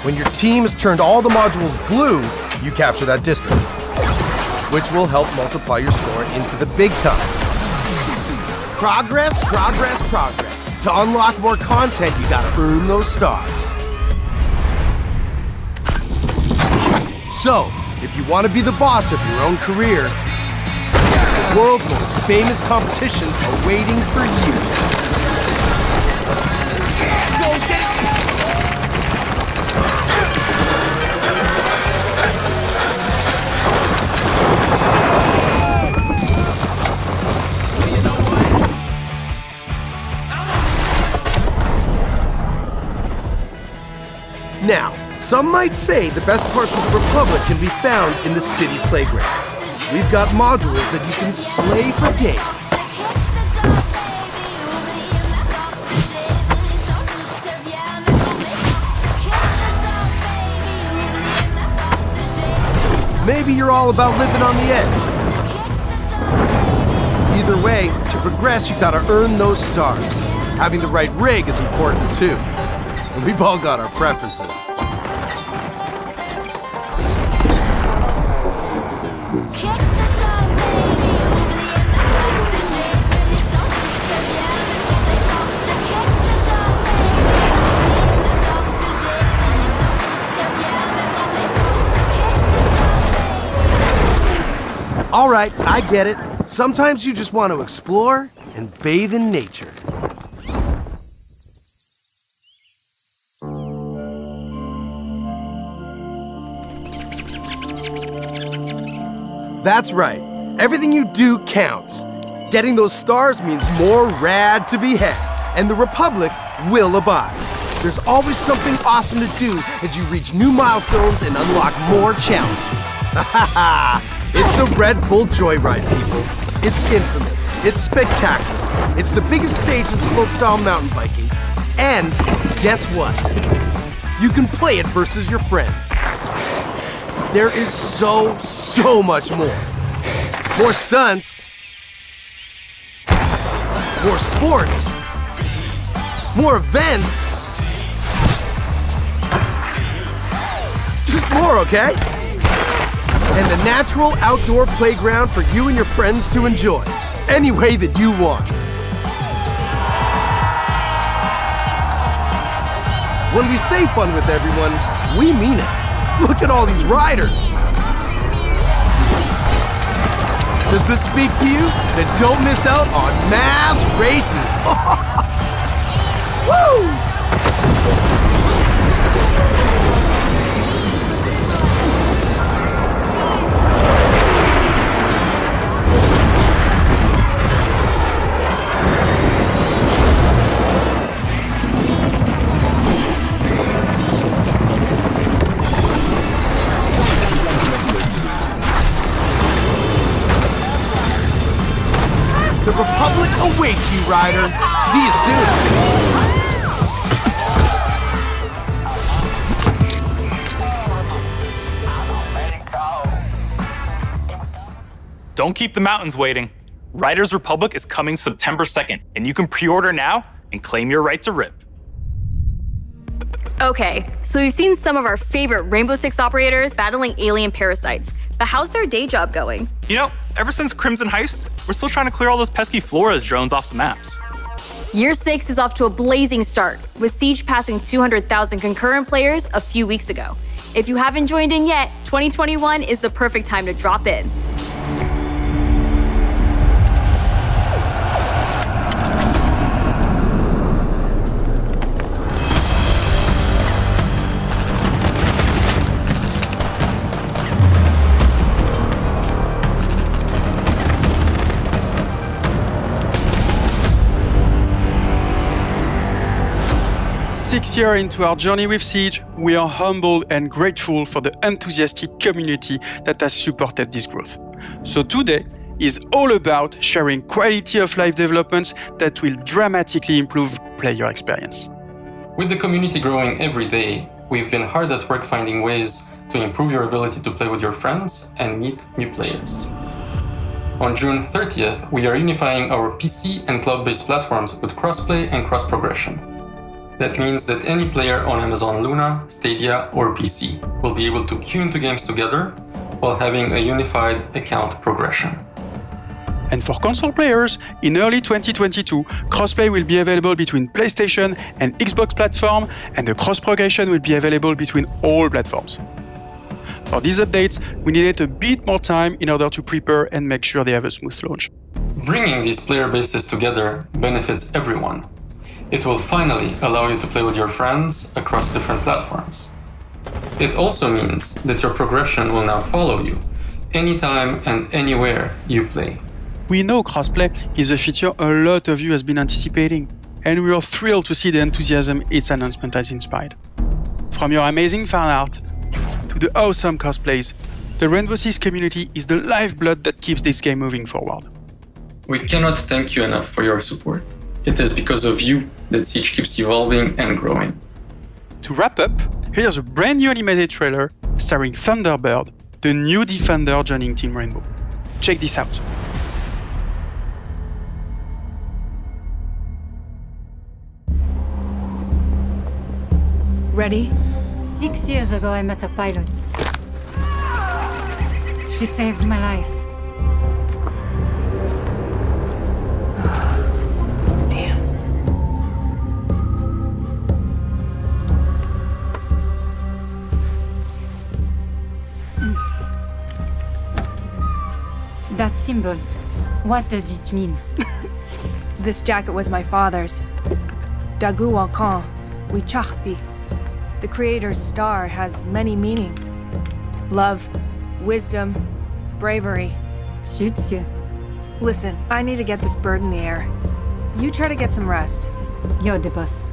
When your team has turned all the modules blue, you capture that district, which will help multiply your score into the big time. Progress, progress, progress. To unlock more content, you gotta earn those stars. So, if you want to be the boss of your own career, the world's most famous competitions are waiting for you. Now, some might say the best parts of the Republic can be found in the city playground. We've got modules that you can slay for days. Maybe you're all about living on the edge. Either way, to progress, you gotta earn those stars. Having the right rig is important too. And we've all got our preferences. All right, I get it. Sometimes you just want to explore and bathe in nature. That's right. Everything you do counts. Getting those stars means more rad to be had, and the Republic will abide. There's always something awesome to do as you reach new milestones and unlock more challenges. Ha ha ha! It's the Red Bull Joyride, people. It's infamous. It's spectacular. It's the biggest stage in slopestyle mountain biking. And guess what? You can play it versus your friends. There is so much more. More stunts. More sports. More events. Just more, okay? And a natural outdoor playground for you and your friends to enjoy, any way that you want. When we say fun with everyone, we mean it. Look at all these riders. Does this speak to you? Then don't miss out on mass races. Woo! The Republic awaits you, Ryder. See you soon. Don't keep the mountains waiting. Riders Republic is coming September 2nd, and you can pre-order now and claim your right to rip. Okay, so we've seen some of our favorite Rainbow Six operators battling alien parasites, but how's their day job going? You know, ever since Crimson Heist, we're still trying to clear all those pesky Flores drones off the maps. Year 6 is off to a blazing start, with Siege passing 200,000 concurrent players a few weeks ago. If you haven't joined in yet, 2021 is the perfect time to drop in. Six years into our journey with Siege, we are humbled and grateful for the enthusiastic community that has supported this growth. So today is all about sharing quality of life developments that will dramatically improve player experience. With the community growing every day, we've been hard at work finding ways to improve your ability to play with your friends and meet new players. On June 30th, we are unifying our PC and cloud-based platforms with crossplay and cross-progression. That means that any player on Amazon Luna, Stadia, or PC will be able to queue into games together while having a unified account progression. And for console players, in early 2022, crossplay will be available between PlayStation and Xbox platform, and the cross-progression will be available between all platforms. For these updates, we needed a bit more time in order to prepare and make sure they have a smooth launch. Bringing these player bases together benefits everyone. It will finally allow you to play with your friends across different platforms. It also means that your progression will now follow you, anytime and anywhere you play. We know crossplay is a feature a lot of you has been anticipating, and we are thrilled to see the enthusiasm its announcement has inspired. From your amazing fan art to the awesome cosplays, the Rainbow Six community is the lifeblood that keeps this game moving forward. We cannot thank you enough for your support. It is because of you that Siege keeps evolving and growing. To wrap up, here's a brand new animated trailer starring Thunderbird, the new Defender joining Team Rainbow. Check this out. Ready? 6 years ago, I met a pilot. She saved my life. That symbol, what does it mean? This jacket was my father's. Dagu Wakan, Wichachpi. The Creator's star has many meanings. Love, wisdom, bravery. Suits you. Listen, I need to get this bird in the air. You try to get some rest. You're the boss.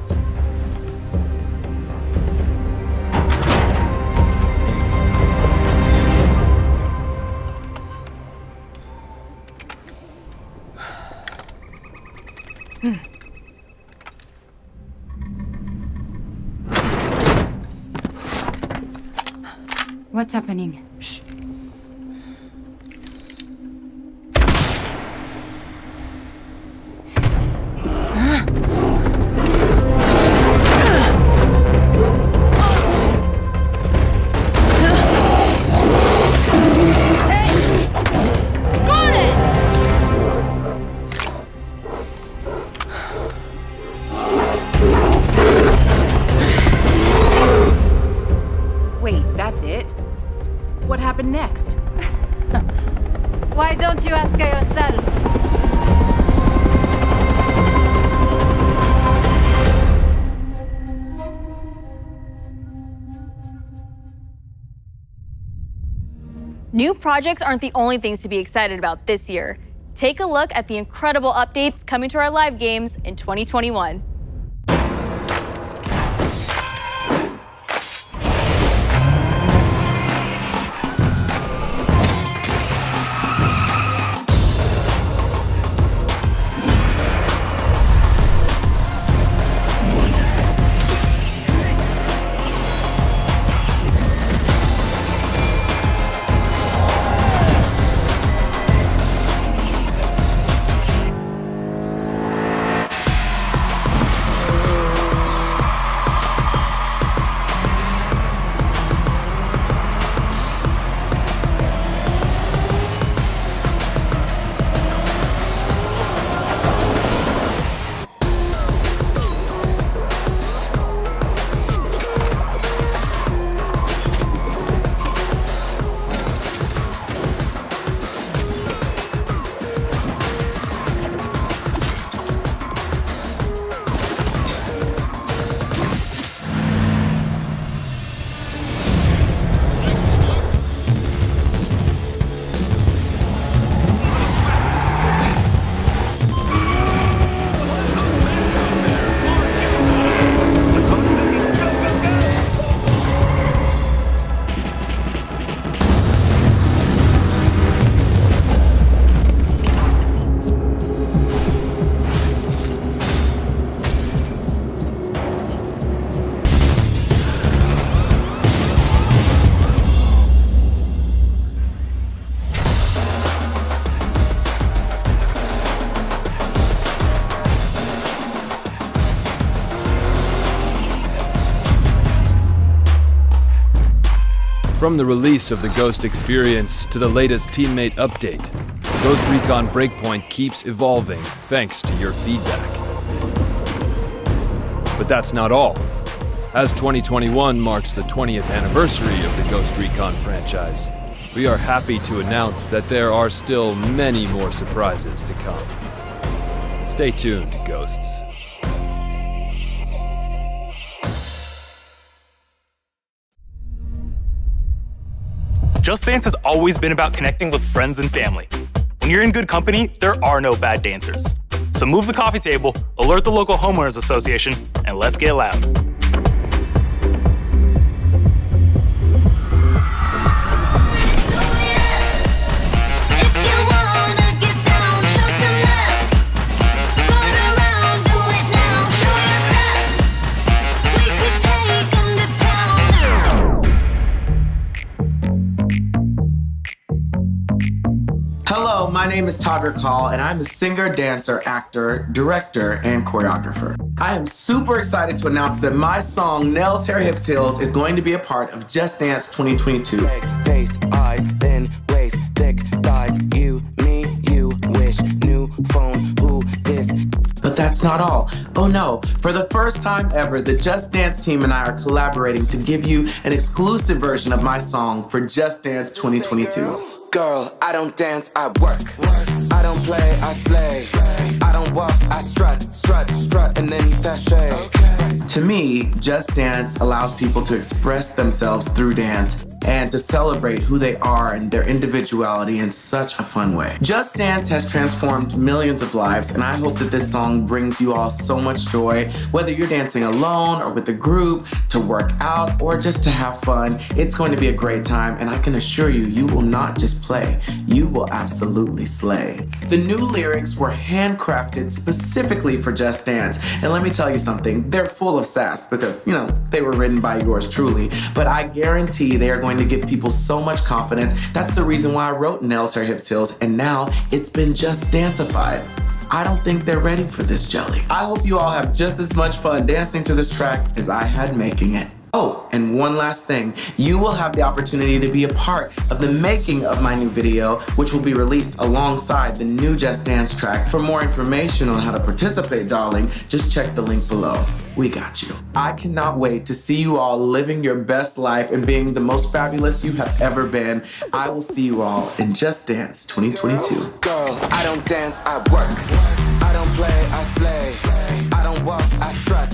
What's happening? Shh. Next. Why don't you ask her yourself? New projects aren't the only things to be excited about this year. Take a look at the incredible updates coming to our live games in 2021. From the release of the Ghost experience to the latest teammate update, Ghost Recon Breakpoint keeps evolving thanks to your feedback. But that's not all. As 2021 marks the 20th anniversary of the Ghost Recon franchise, we are happy to announce that there are still many more surprises to come. Stay tuned, Ghosts. Just Dance has always been about connecting with friends and family. When you're in good company, there are no bad dancers. So move the coffee table, alert the local homeowners association, and let's get loud. Hello, my name is Todd Rickall, and I'm a singer, dancer, actor, director, and choreographer. I am super excited to announce that my song, Nails, Hair, Hips, Heels, is going to be a part of Just Dance 2022. Legs, face, eyes, thin waist, thick thighs, you, me, you, wish, new phone, who, this. But that's not all. Oh no, for the first time ever, the Just Dance team and I are collaborating to give you an exclusive version of my song for Just Dance 2022. Girl, I don't dance, I work. I don't play, I slay. I don't walk, I strut, and then sashay. To me, Just Dance allows people to express themselves through dance and to celebrate who they are and their individuality in such a fun way. Just Dance has transformed millions of lives, and I hope that this song brings you all so much joy, whether you're dancing alone or with a group, to work out, or just to have fun. It's going to be a great time, and I can assure you, you will not just play, you will absolutely slay. The new lyrics were handcrafted specifically for Just Dance, and let me tell you something, they're full of sass because, you know, they were written by yours truly, but I guarantee they are going to give people so much confidence. That's the reason why I wrote Nails, Hair, Hips, Heels, and now it's been Just Danceified. I don't think they're ready for this jelly. I hope you all have just as much fun dancing to this track as I had making it. Oh, and one last thing. You will have the opportunity to be a part of the making of my new video, which will be released alongside the new Just Dance track. For more information on how to participate, darling, just check the link below. We got you. I cannot wait to see you all living your best life and being the most fabulous you have ever been. I will see you all in Just Dance 2022. Girl, I don't dance, I work. I don't play, I slay. I don't walk, I strut,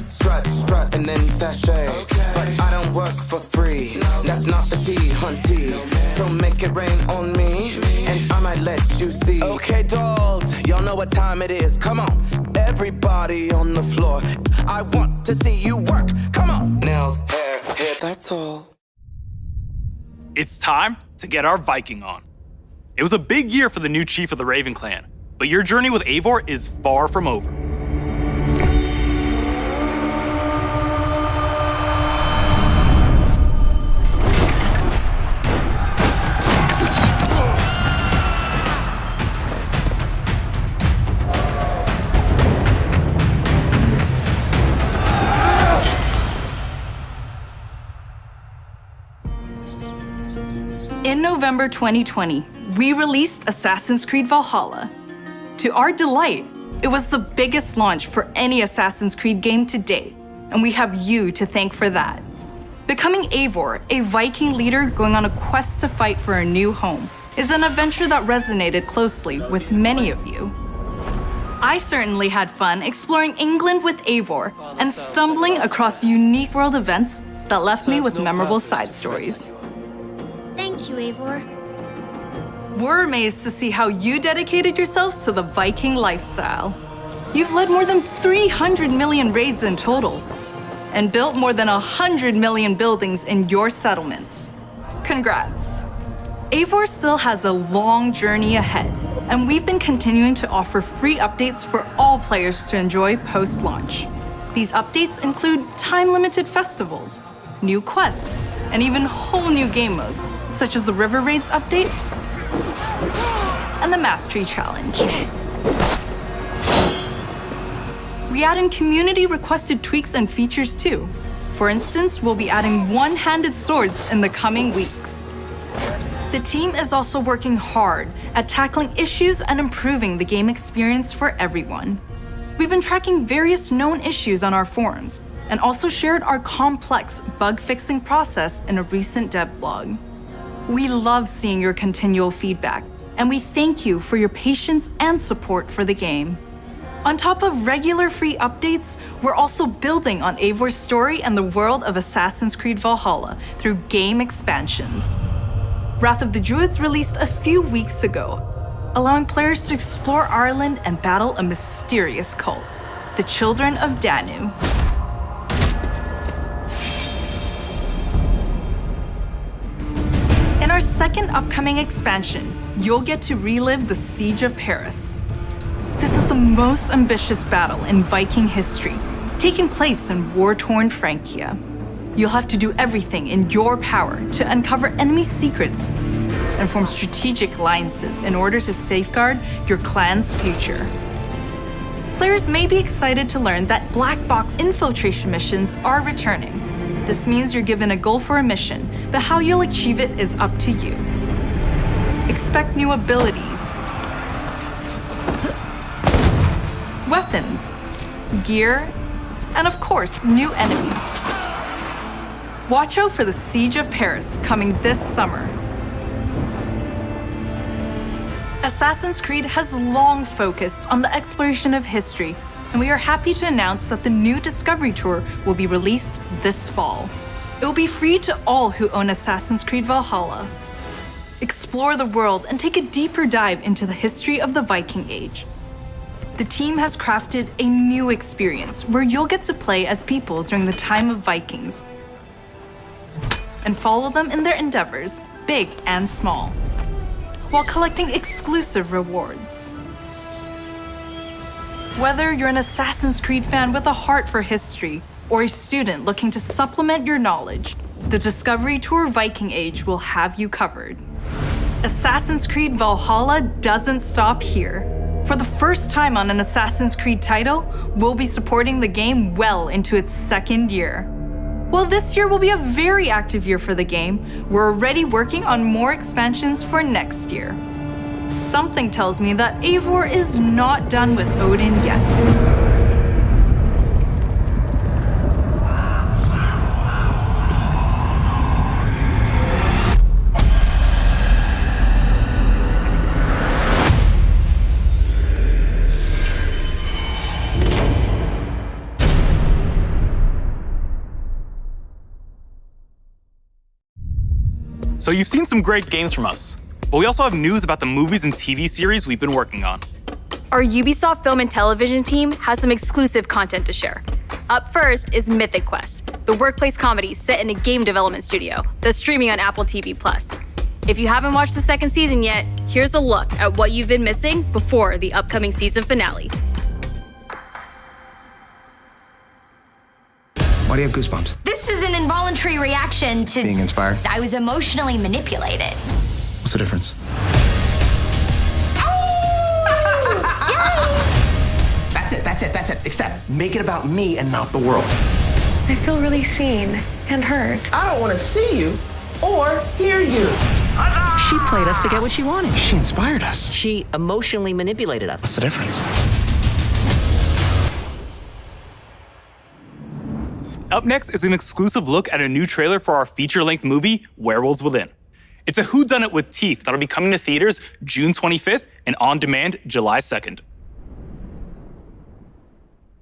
and then sashay. But I don't work for free. That's not the tea, hunty. So make it rain on me, and I might let you see. Okay, dolls, y'all know what time it is. Come on, everybody on the floor. I want to see you work. Come on. Nails, hair, hip, that's all. It's time to get our Viking on. It was a big year for the new chief of the Raven clan, but your journey with Eivor is far from over. In November 2020, we released Assassin's Creed Valhalla. To our delight, it was the biggest launch for any Assassin's Creed game to date, and we have you to thank for that. Becoming Eivor, a Viking leader going on a quest to fight for a new home, is an adventure that resonated closely with many of you. I certainly had fun exploring England with Eivor and stumbling across unique world events that left me with memorable side stories. Thank you, Eivor. We're amazed to see how you dedicated yourselves to the Viking lifestyle. You've led more than 300 million raids in total, and built more than 100 million buildings in your settlements. Congrats. Eivor still has a long journey ahead, and we've been continuing to offer free updates for all players to enjoy post-launch. These updates include time-limited festivals, new quests, and even whole new game modes, such as the River Raids update and the Mastery Challenge. We add in community-requested tweaks and features too. For instance, we'll be adding one-handed swords in the coming weeks. The team is also working hard at tackling issues and improving the game experience for everyone. We've been tracking various known issues on our forums, and also shared our complex bug-fixing process in a recent dev blog. We love seeing your continual feedback, and we thank you for your patience and support for the game. On top of regular free updates, we're also building on Eivor's story and the world of Assassin's Creed Valhalla through game expansions. Wrath of the Druids released a few weeks ago, allowing players to explore Ireland and battle a mysterious cult, the Children of Danu. In our second upcoming expansion, you'll get to relive the Siege of Paris. This is the most ambitious battle in Viking history, taking place in war-torn Francia. You'll have to do everything in your power to uncover enemy secrets and form strategic alliances in order to safeguard your clan's future. Players may be excited to learn that black box infiltration missions are returning. This means you're given a goal for a mission, but how you'll achieve it is up to you. Expect new abilities, weapons, gear, and of course, new enemies. Watch out for the Siege of Paris coming this summer. Assassin's Creed has long focused on the exploration of history, and we are happy to announce that the new Discovery Tour will be released this fall. It will be free to all who own Assassin's Creed Valhalla. Explore the world and take a deeper dive into the history of the Viking Age. The team has crafted a new experience where you'll get to play as people during the time of Vikings and follow them in their endeavors, big and small, while collecting exclusive rewards. Whether you're an Assassin's Creed fan with a heart for history or a student looking to supplement your knowledge, the Discovery Tour Viking Age will have you covered. Assassin's Creed Valhalla doesn't stop here. For the first time on an Assassin's Creed title, we'll be supporting the game well into its second year. While this year will be a very active year for the game, we're already working on more expansions for next year. Something tells me that Eivor is not done with Odin yet. So you've seen some great games from us, but we also have news about the movies and TV series we've been working on. Our Ubisoft Film and Television team has some exclusive content to share. Up first is Mythic Quest, the workplace comedy set in a game development studio that's streaming on Apple TV+. If you haven't watched the second season yet, here's a look at what you've been missing before the upcoming season finale. Why do you have goosebumps? This is an involuntary reaction to Being inspired? I was emotionally manipulated. What's the difference? That's it. Except make it about me and not the world. I feel really seen and heard. I don't want to see you or hear you. She played us to get what she wanted. She inspired us. She emotionally manipulated us. What's the difference? Up next is an exclusive look at a new trailer for our feature-length movie, Werewolves Within. It's a whodunit with teeth that'll be coming to theaters June 25th and on demand July 2nd.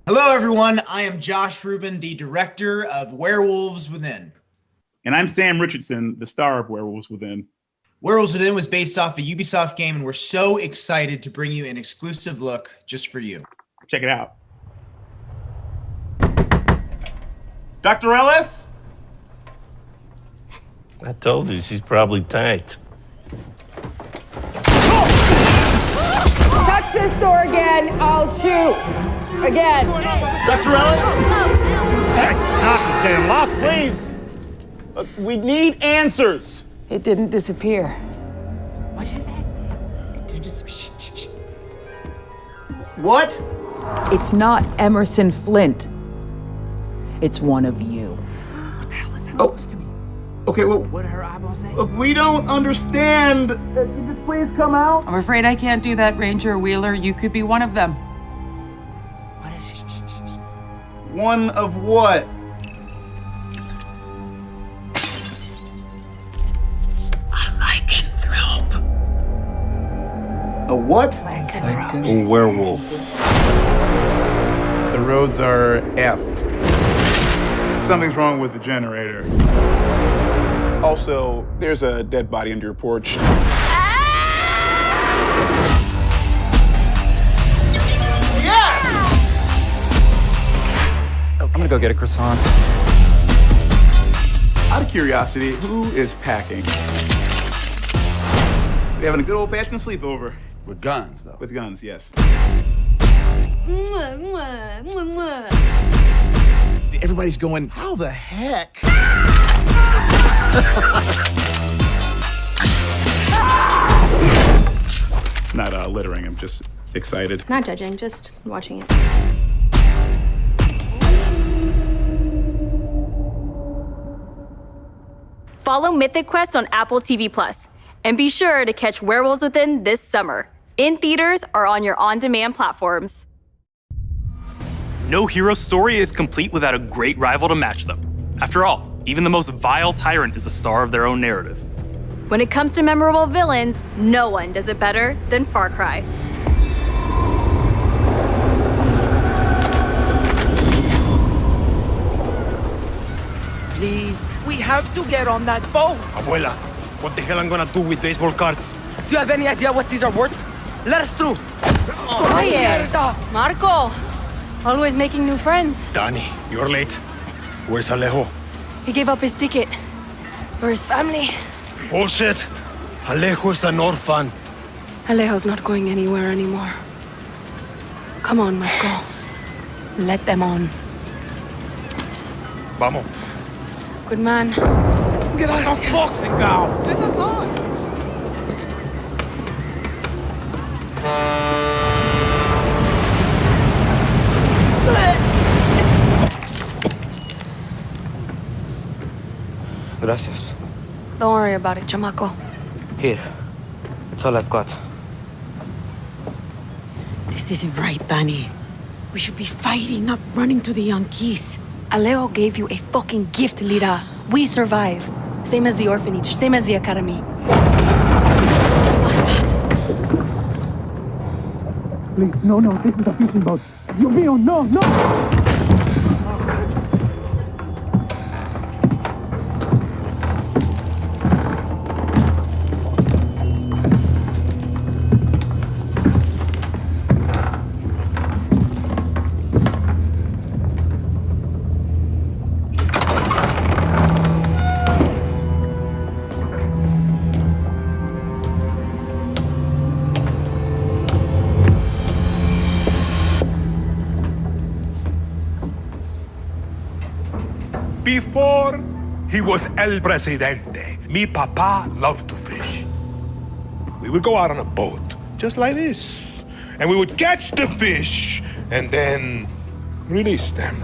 Hello, everyone. I am Josh Rubin, the director of Werewolves Within. And I'm Sam Richardson, the star of Werewolves Within. Werewolves Within was based off a Ubisoft game, and we're so excited to bring you an exclusive look just for you. Check it out. Dr. Ellis? I told you, she's probably tanked. Touch this door again, I'll shoot. Again. Dr. Ellis? Hey, getting lost, please. Look, we need answers. It didn't disappear. What did you say? It didn't disappear. Shh. What? It's not Emerson Flint. It's one of you. What the hell is that supposed to mean? Okay, well, what did her eyeball say? Look, we don't understand. Could you just please come out? I'm afraid I can't do that, Ranger Wheeler. You could be one of them. What is it? One of what? A lycanthrope. A what? A werewolf. The roads are effed. Something's wrong with the generator. Also, there's a dead body under your porch. Yes! I'm gonna go get a croissant. Out of curiosity, who is packing? We having a good old-fashioned sleepover. With guns, though. With guns, yes. Everybody's going, how the heck? Not littering, I'm just excited. Not judging, just watching it. Follow Mythic Quest on Apple TV+, and be sure to catch Werewolves Within this summer, in theaters or on your on-demand platforms. No hero story is complete without a great rival to match them. After all, even the most vile tyrant is a star of their own narrative. When it comes to memorable villains, no one does it better than Far Cry. Please, we have to get on that boat. Abuela, what the hell I'm gonna do with baseball cards? Do you have any idea what these are worth? Let us through. Quiet. Marco, always making new friends. Danny, you're late. Where's Alejo? He gave up his ticket for his family. Bullshit. Alejo is an orphan. Alejo's not going anywhere anymore. Come on, Marco. Let them on. Vamos. Good man. Gracias. Boxing cow. Gracias. Don't worry about it, chamaco. Here. That's all I've got. This isn't right, Danny. We should be fighting, not running to the Yankees. Alejo gave you a fucking gift, Lira. We survive. Same as the orphanage, same as the academy. What's that? Please, no, this is a fishing boat. Dios mío, no! Before he was El Presidente, mi papa loved to fish. We would go out on a boat, just like this, and we would catch the fish and then release them.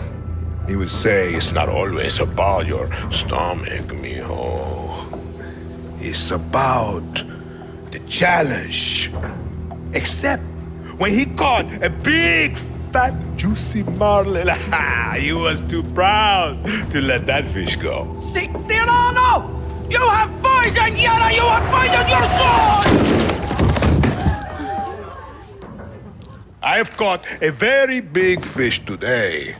He would say, it's not always about your stomach, mijo. It's about the challenge. Except when he caught a big, fat, juicy marlin, he was too proud to let that fish go. See, Tirano! You have poisoned Yara! You have poisoned your sword! I've caught a very big fish today.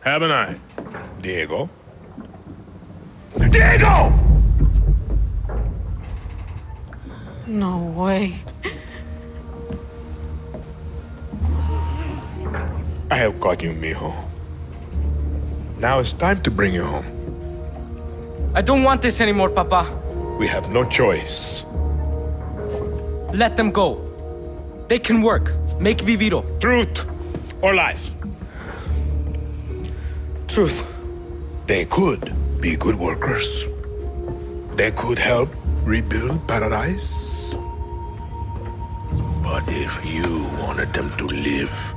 Haven't I, Diego? Diego! No way. I have caught you, mijo. Now it's time to bring you home. I don't want this anymore, Papa. We have no choice. Let them go. They can work. Make Viviro. Truth or lies? Truth. They could be good workers. They could help rebuild paradise. But if you wanted them to live,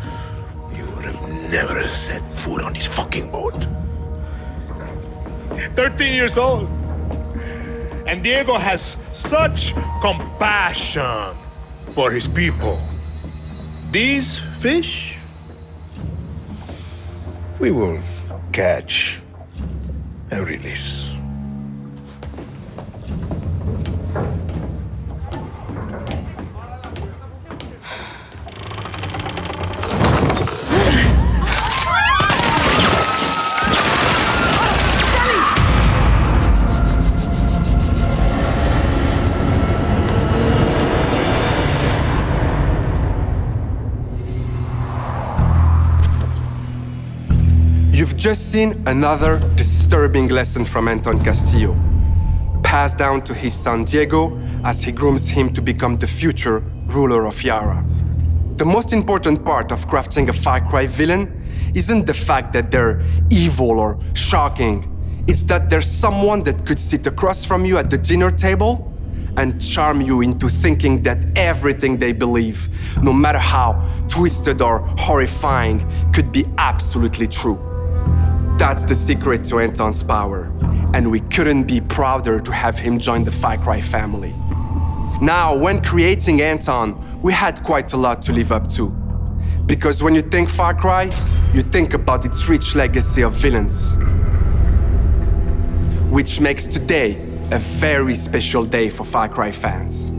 you would have never set foot on this fucking boat. 13 years old. And Diego has such compassion for his people. These fish, we will catch and release. You've just seen another disturbing lesson from Anton Castillo, passed down to his son Diego as he grooms him to become the future ruler of Yara. The most important part of crafting a Far Cry villain isn't the fact that they're evil or shocking. It's that there's someone that could sit across from you at the dinner table and charm you into thinking that everything they believe, no matter how twisted or horrifying, could be absolutely true. That's the secret to Anton's power, and we couldn't be prouder to have him join the Far Cry family. Now, when creating Anton, we had quite a lot to live up to. Because when you think Far Cry, you think about its rich legacy of villains. Which makes today a very special day for Far Cry fans.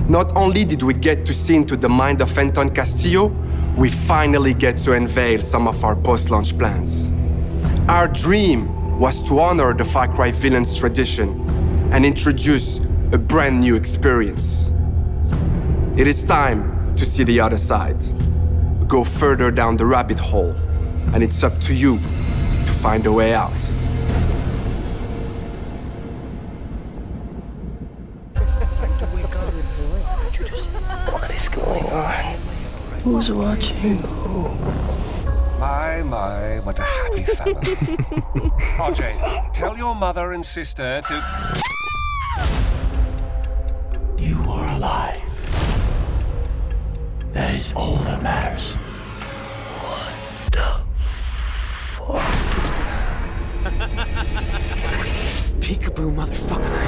Not only did we get to see into the mind of Anton Castillo, we finally get to unveil some of our post-launch plans. Our dream was to honor the Far Cry villain's tradition and introduce a brand new experience. It is time to see the other side. Go further down the rabbit hole, and it's up to you to find a way out. What is going on? Who's watching? My, what a happy family. RJ, tell your mother and sister to... You are alive. That is all that matters. What the fuck? Peekaboo, motherfucker.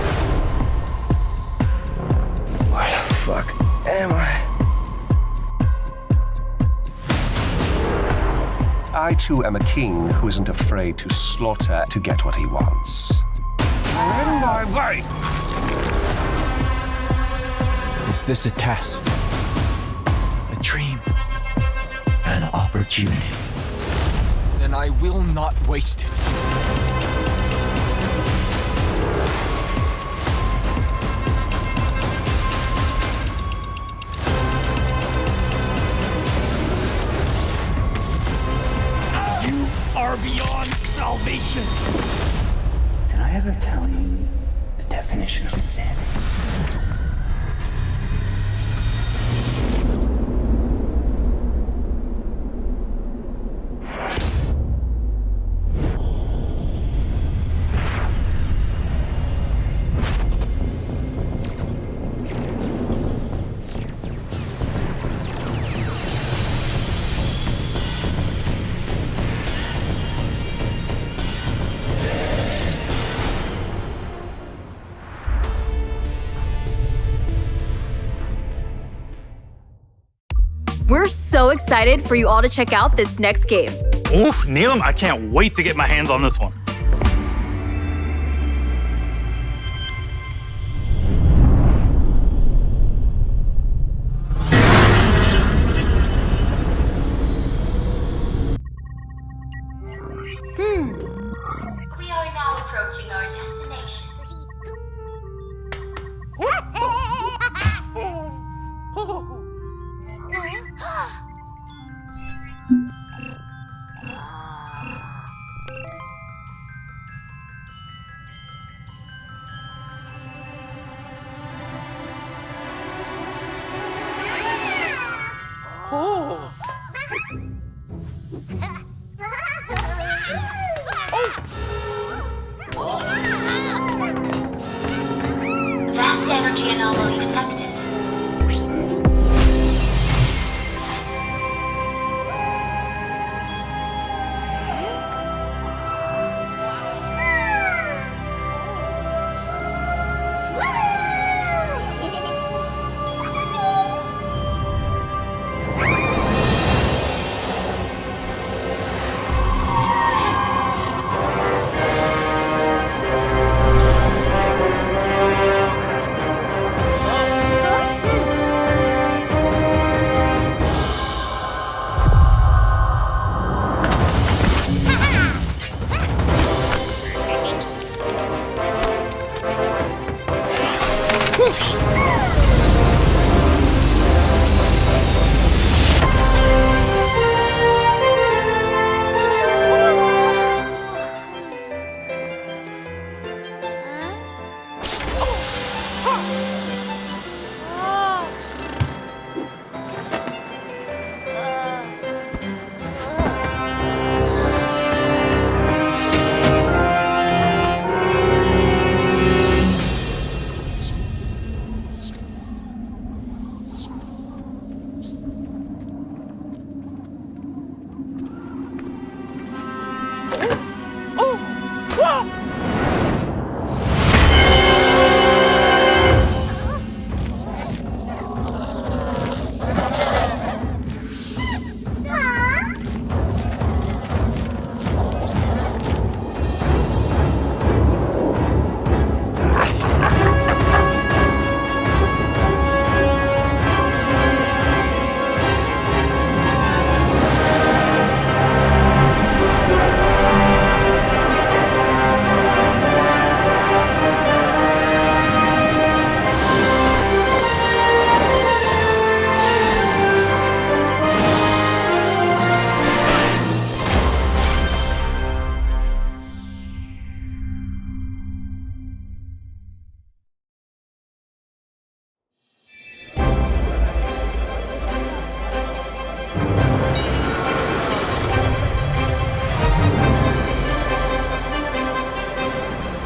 Where the fuck am I? I too am a king who isn't afraid to slaughter to get what he wants. In my way! Is this a test? A dream? An opportunity? Then I will not waste it. You are beyond salvation. Did I ever tell you the definition of insanity? We're so excited for you all to check out this next game. Oof, Neelam, I can't wait to get my hands on this one. We are now approaching our destination.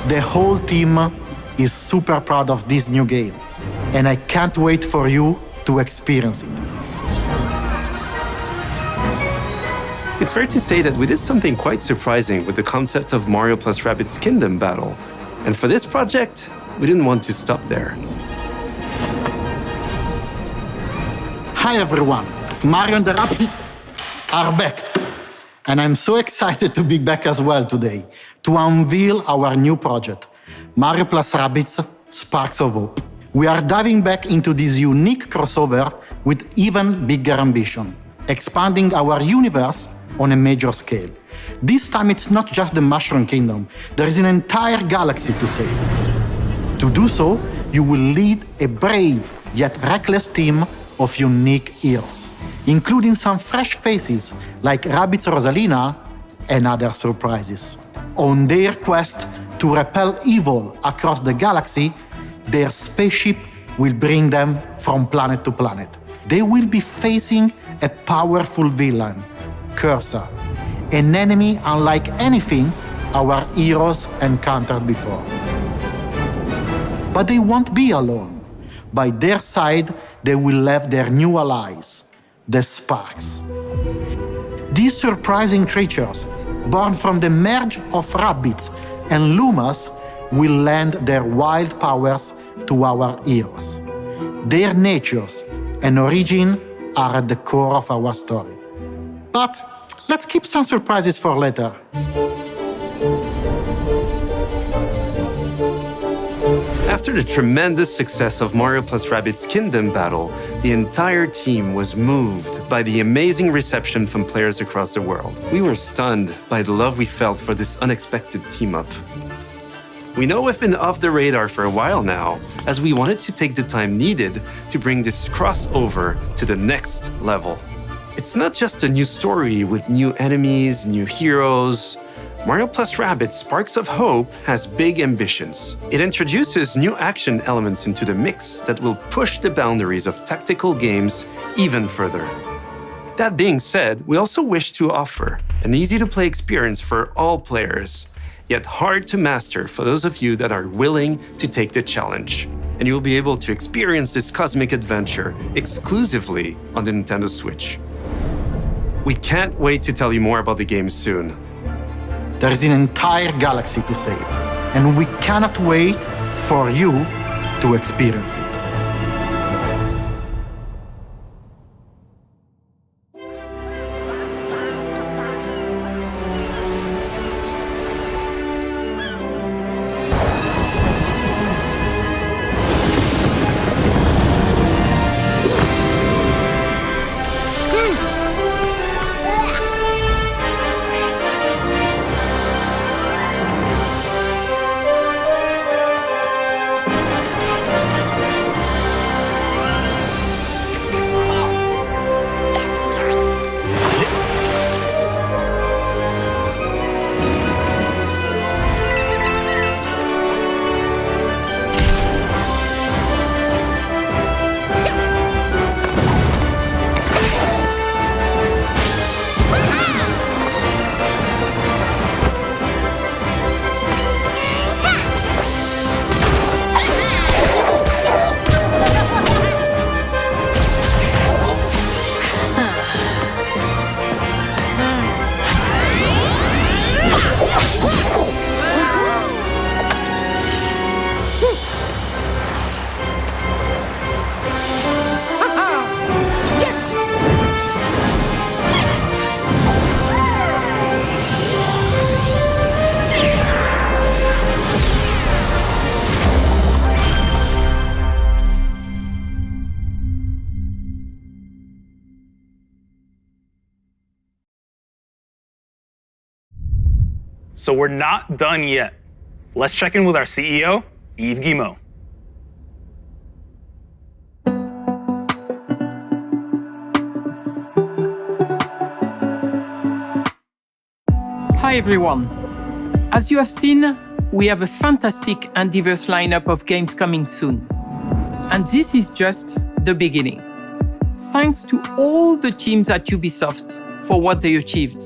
The whole team is super proud of this new game, and I can't wait for you to experience it. It's fair to say that we did something quite surprising with the concept of Mario plus Rabbids Kingdom Battle. And for this project, we didn't want to stop there. Hi everyone, Mario and the Rabbids are back. And I'm so excited to be back as well today to unveil our new project, Mario plus Rabbids Sparks of Hope. We are diving back into this unique crossover with even bigger ambition, expanding our universe on a major scale. This time it's not just the Mushroom Kingdom, there is an entire galaxy to save. To do so, you will lead a brave yet reckless team of unique heroes, including some fresh faces like Rabbids Rosalina and other surprises. On their quest to repel evil across the galaxy, their spaceship will bring them from planet to planet. They will be facing a powerful villain, Cursor, an enemy unlike anything our heroes encountered before. But they won't be alone. By their side, they will have their new allies, the Sparks. These surprising creatures, born from the merge of Rabbids and Lumas, will lend their wild powers to our heroes. Their natures and origin are at the core of our story. But let's keep some surprises for later. After the tremendous success of Mario plus Rabbids Kingdom Battle, the entire team was moved by the amazing reception from players across the world. We were stunned by the love we felt for this unexpected team-up. We know we've been off the radar for a while now, as we wanted to take the time needed to bring this crossover to the next level. It's not just a new story with new enemies, new heroes. Mario plus Rabbids Sparks of Hope has big ambitions. It introduces new action elements into the mix that will push the boundaries of tactical games even further. That being said, we also wish to offer an easy-to-play experience for all players, yet hard to master for those of you that are willing to take the challenge. And you'll be able to experience this cosmic adventure exclusively on the Nintendo Switch. We can't wait to tell you more about the game soon. There is an entire galaxy to save, and we cannot wait for you to experience it. So we're not done yet. Let's check in with our CEO, Yves Guillemot. Hi everyone. As you have seen, we have a fantastic and diverse lineup of games coming soon. And this is just the beginning. Thanks to all the teams at Ubisoft for what they achieved,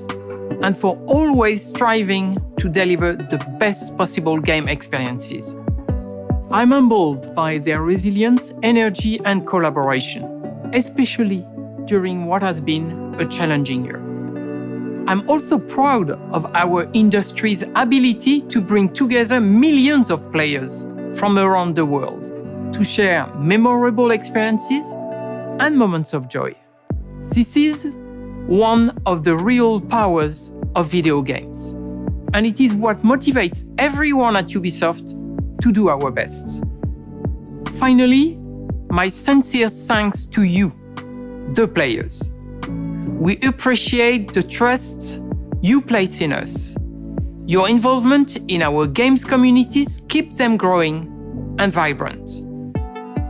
and for always striving to deliver the best possible game experiences. I'm humbled by their resilience, energy, and collaboration, especially during what has been a challenging year. I'm also proud of our industry's ability to bring together millions of players from around the world to share memorable experiences and moments of joy. This is one of the real powers of video games, and it is what motivates everyone at Ubisoft to do our best. Finally, my sincere thanks to you, the players. We appreciate the trust you place in us. Your involvement in our games communities keeps them growing and vibrant.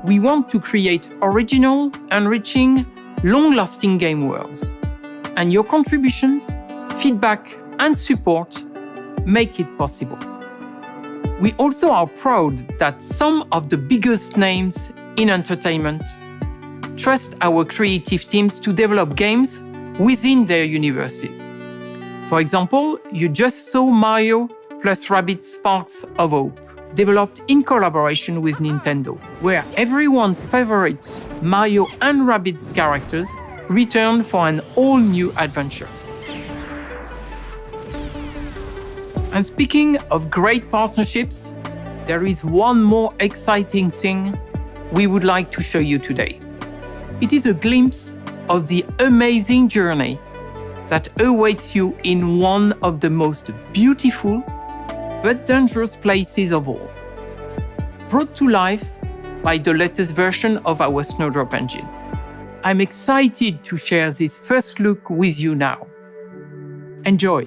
We want to create original, enriching, long-lasting game worlds. And your contributions, feedback, and support make it possible. We also are proud that some of the biggest names in entertainment trust our creative teams to develop games within their universes. For example, you just saw Mario plus Rabbids Sparks of Hope, developed in collaboration with Nintendo, where everyone's favorite Mario and Rabbids characters return for an all-new adventure. And speaking of great partnerships, there is one more exciting thing we would like to show you today. It is a glimpse of the amazing journey that awaits you in one of the most beautiful but dangerous places of all, brought to life by the latest version of our Snowdrop engine. I'm excited to share this first look with you now. Enjoy!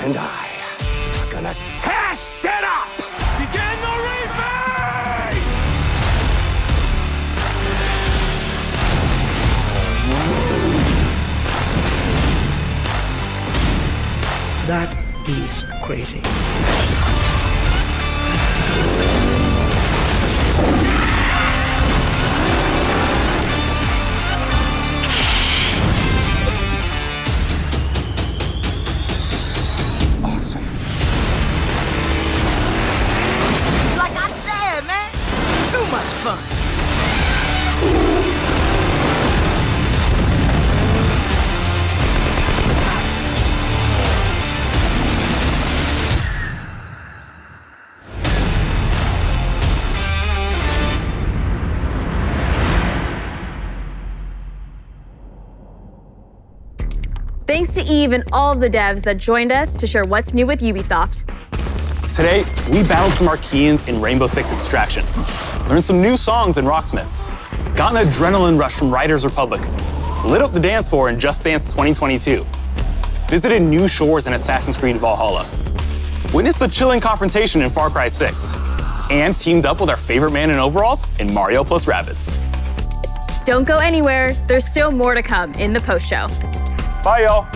And I are gonna tear shit up! Begin the remake! That is crazy. Awesome. Like I said, man, too much fun. Thanks to Eve and all of the devs that joined us to share what's new with Ubisoft. Today, we battled some Archeans in Rainbow Six Extraction, learned some new songs in Rocksmith, got an adrenaline rush from Riders Republic, lit up the dance floor in Just Dance 2022, visited new shores in Assassin's Creed Valhalla, witnessed a chilling confrontation in Far Cry 6, and teamed up with our favorite man in overalls in Mario + Rabbids. Don't go anywhere, there's still more to come in the post-show. Bye, y'all.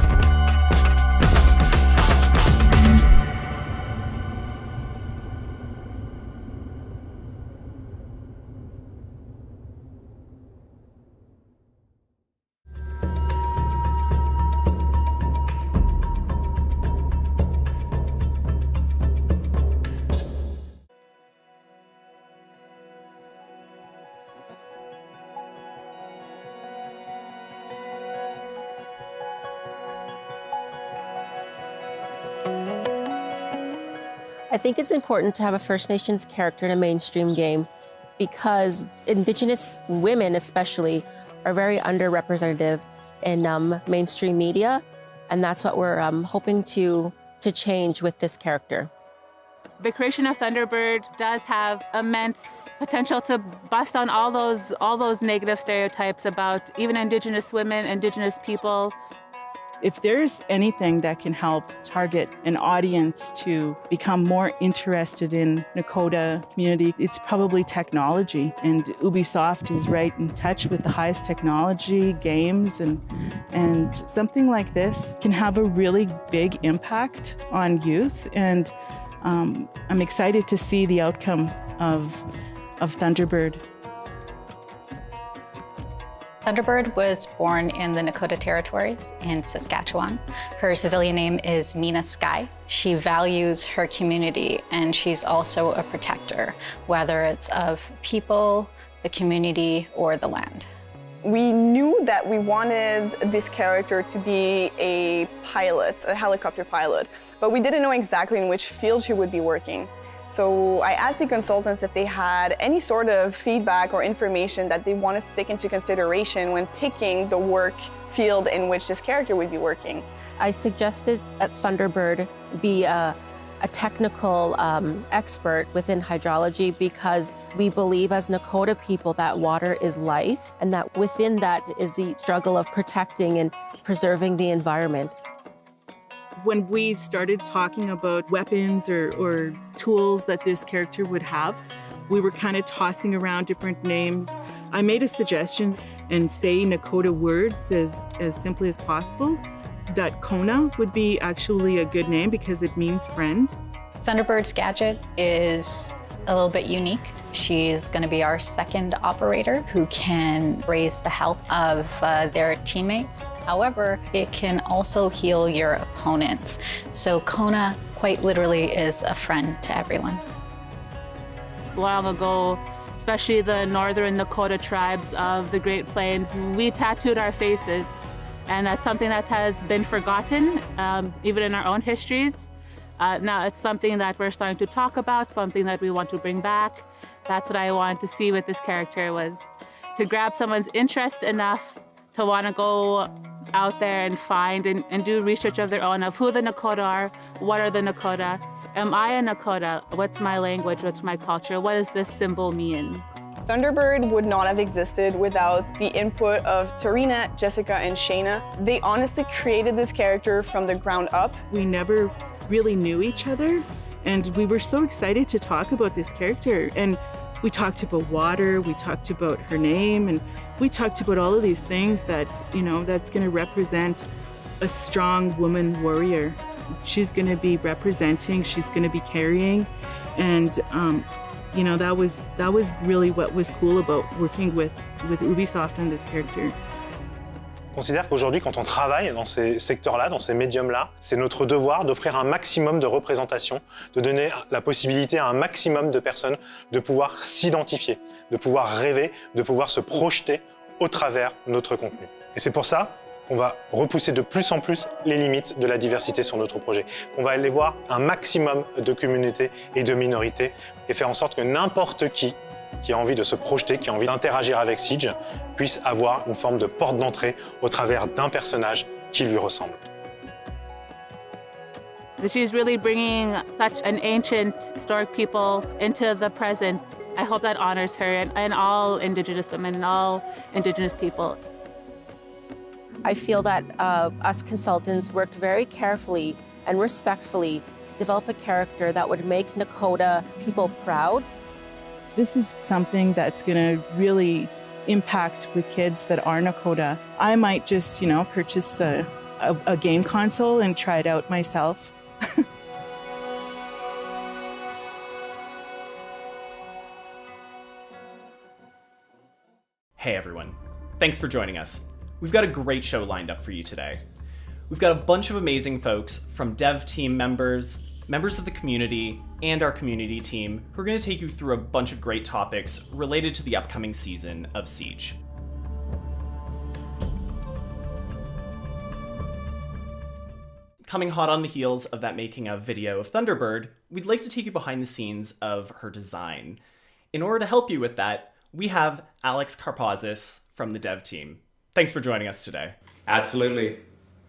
I think it's important to have a First Nations character in a mainstream game because Indigenous women especially are very underrepresented in mainstream media, and that's what we're hoping to change with this character. The creation of Thunderbird does have immense potential to bust down all those negative stereotypes about even Indigenous women, Indigenous people. If there's anything that can help target an audience to become more interested in Nakota community, it's probably technology. And Ubisoft is right in touch with the highest technology, games, and something like this can have a really big impact on youth. And I'm excited to see the outcome of Thunderbird. Thunderbird was born in the Nakota Territories in Saskatchewan. Her civilian name is Mina Sky. She values her community and she's also a protector, whether it's of people, the community, or the land. We knew that we wanted this character to be a pilot, a helicopter pilot, but we didn't know exactly in which field she would be working. So I asked the consultants if they had any sort of feedback or information that they wanted to take into consideration when picking the work field in which this character would be working. I suggested that Thunderbird be a technical expert within hydrology because we believe as Nakota people that water is life and that within that is the struggle of protecting and preserving the environment. When we started talking about weapons or tools that this character would have, we were kind of tossing around different names. I made a suggestion and say Nakota words as simply as possible. That Kona would be actually a good name because it means friend. Thunderbird's gadget is a little bit unique. She's going to be our second operator who can raise the health of their teammates. However, it can also heal your opponents. So Kona quite literally is a friend to everyone. Long ago, especially the northern Nakota tribes of the Great Plains, we tattooed our faces. And that's something that has been forgotten, even in our own histories. Now it's something that we're starting to talk about, something that we want to bring back. That's what I wanted to see with this character, was to grab someone's interest enough to want to go out there and find and do research of their own of who the Nakota are, what are the Nakota, am I a Nakota, what's my language, what's my culture, what does this symbol mean? Thunderbird would not have existed without the input of Tarina, Jessica, and Shayna. They honestly created this character from the ground up. We never really knew each other. And we were so excited to talk about this character. And we talked about water, we talked about her name, and we talked about all of these things that, that's going to represent a strong woman warrior. She's going to be representing, she's going to be carrying. And, that was really what was cool about working with Ubisoft on this character. Je considère qu'aujourd'hui, quand on travaille dans ces secteurs-là, dans ces médiums-là, c'est notre devoir d'offrir un maximum de représentation, de donner la possibilité à un maximum de personnes de pouvoir s'identifier, de pouvoir rêver, de pouvoir se projeter au travers de notre contenu. Et c'est pour ça qu'on va repousser de plus en plus les limites de la diversité sur notre projet. On va aller voir un maximum de communautés et de minorités et faire en sorte que n'importe qui a envie de se projeter, qui a envie d'interagir avec Siege, puisse avoir une forme de porte d'entrée au travers d'un personnage qui lui ressemble. She's really bringing such an ancient, historic people into the present. I hope that honors her and all Indigenous women and all Indigenous people. I feel that us consultants worked very carefully and respectfully to develop a character that would make Nakota people proud. This is something that's going to really impact with kids that are Nakota. I might just, purchase a game console and try it out myself. Hey everyone, thanks for joining us. We've got a great show lined up for you today. We've got a bunch of amazing folks from dev team members, members of the community, and our community team who are going to take you through a bunch of great topics related to the upcoming season of Siege. Coming hot on the heels of that making of video of Thunderbird, we'd like to take you behind the scenes of her design. In order to help you with that, we have Alex Karpazis from the dev team. Thanks for joining us today. Absolutely.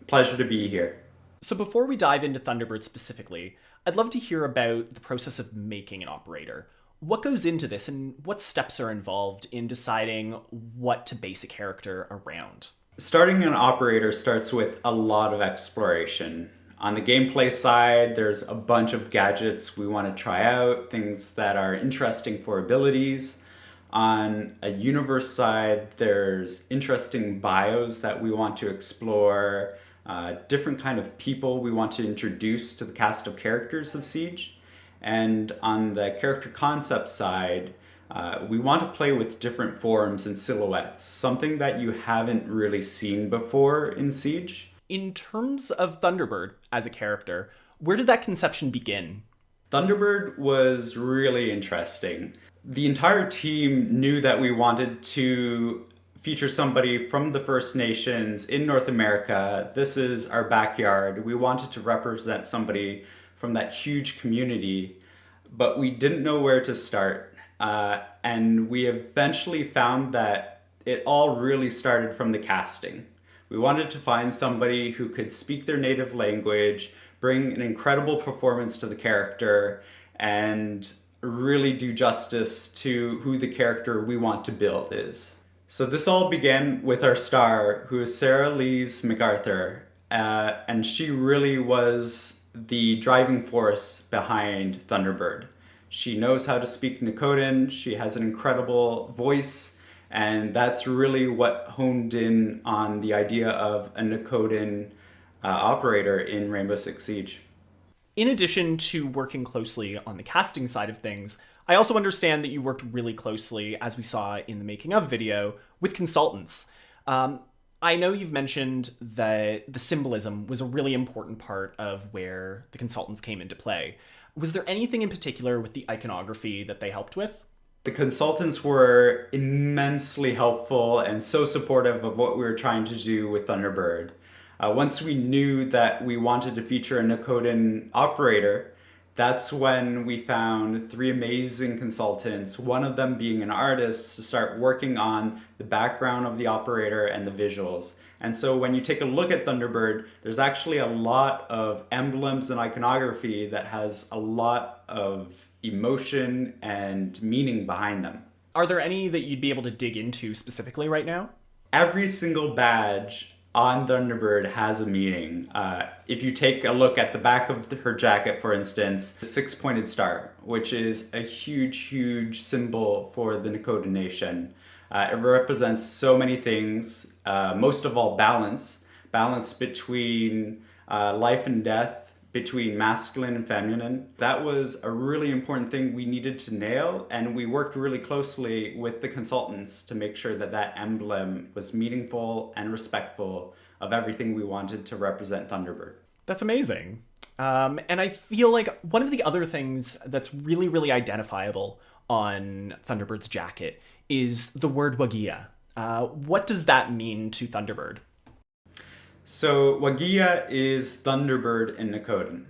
Pleasure to be here. So before we dive into Thunderbird specifically, I'd love to hear about the process of making an operator. What goes into this and what steps are involved in deciding what to base a character around? Starting an operator starts with a lot of exploration. On the gameplay side, there's a bunch of gadgets we want to try out, things that are interesting for abilities. On a universe side, there's interesting bios that we want to explore, different kind of people we want to introduce to the cast of characters of Siege. And on the character concept side, we want to play with different forms and silhouettes, something that you haven't really seen before in Siege. In terms of Thunderbird as a character, where did that conception begin? Thunderbird was really interesting. The entire team knew that we wanted to feature somebody from the First Nations in North America. This is our backyard. We wanted to represent somebody from that huge community, but we didn't know where to start. And we eventually found that it all really started from the casting. We wanted to find somebody who could speak their native language, bring an incredible performance to the character, and really do justice to who the character we want to build is. So this all began with our star, who is Sarah Lise MacArthur, and she really was the driving force behind Thunderbird. She knows how to speak Nakotan, she has an incredible voice, and that's really what honed in on the idea of a Nakotan operator in Rainbow Six Siege. In addition to working closely on the casting side of things, I also understand that you worked really closely, as we saw in the making of video, with consultants. I know you've mentioned that the symbolism was a really important part of where the consultants came into play. Was there anything in particular with the iconography that they helped with? The consultants were immensely helpful and so supportive of what we were trying to do with Thunderbird. Once we knew that we wanted to feature a Nakotan operator, that's when we found 3 amazing consultants, one of them being an artist, to start working on the background of the operator and the visuals. And so when you take a look at Thunderbird, there's actually a lot of emblems and iconography that has a lot of emotion and meaning behind them. Are there any that you'd be able to dig into specifically right now? Every single badge on Thunderbird has a meaning. If you take a look at the back of her jacket, for instance, the 6-pointed star, which is a huge, huge symbol for the Nakota Nation. It represents so many things, most of all balance between life and death, between masculine and feminine. That was a really important thing we needed to nail, and we worked really closely with the consultants to make sure that that emblem was meaningful and respectful of everything we wanted to represent Thunderbird. That's amazing. And I feel like one of the other things that's really, really identifiable on Thunderbird's jacket is the word Wagia. What does that mean to Thunderbird? So Wagia is Thunderbird in Nakotan.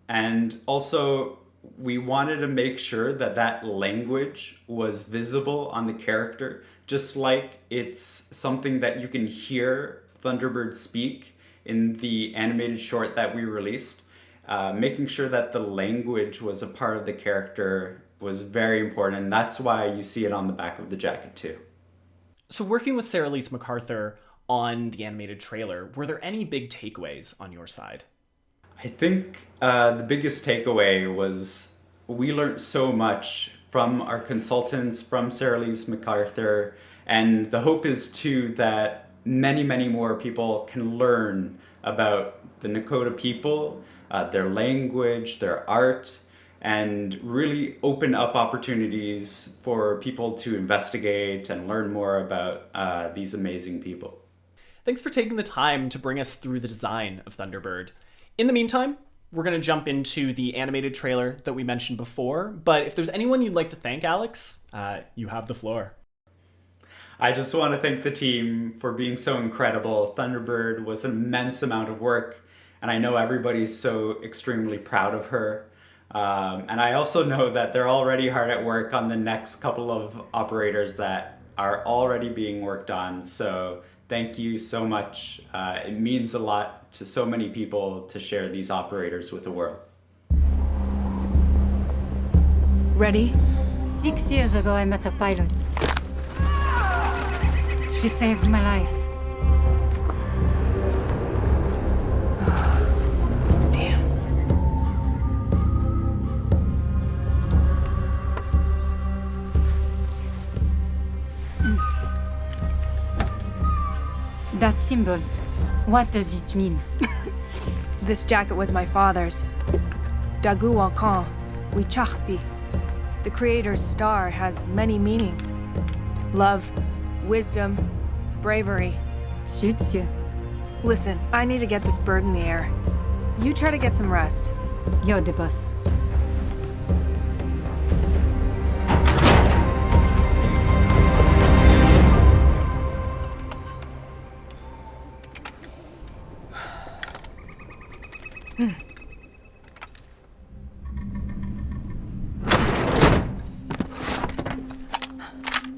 And also we wanted to make sure that that language was visible on the character, just like it's something that you can hear Thunderbird speak in the animated short that we released. Making sure that the language was a part of the character was very important, and that's why you see it on the back of the jacket too. So working with Sarah Lise MacArthur on the animated trailer, were there any big takeaways on your side? I think the biggest takeaway was we learned so much from our consultants, from Sarah Lise MacArthur, and the hope is too that many, many more people can learn about the Nakota people, their language, their art, and really open up opportunities for people to investigate and learn more about these amazing people. Thanks for taking the time to bring us through the design of Thunderbird. In the meantime, we're going to jump into the animated trailer that we mentioned before, but if there's anyone you'd like to thank, Alex, you have the floor. I just want to thank the team for being so incredible. Thunderbird was an immense amount of work, and I know everybody's so extremely proud of her. And I also know that they're already hard at work on the next couple of operators that are already being worked on. So thank you so much. It means a lot to so many people to share these operators with the world. Ready? 6 years ago, I met a pilot. She saved my life. Damn. That symbol, what does it mean? This jacket was my father's. Dagu Wankan, Wichachpi. The creator's star has many meanings. Love, wisdom, bravery. Suits you. Listen, I need to get this bird in the air. You try to get some rest. You're the boss.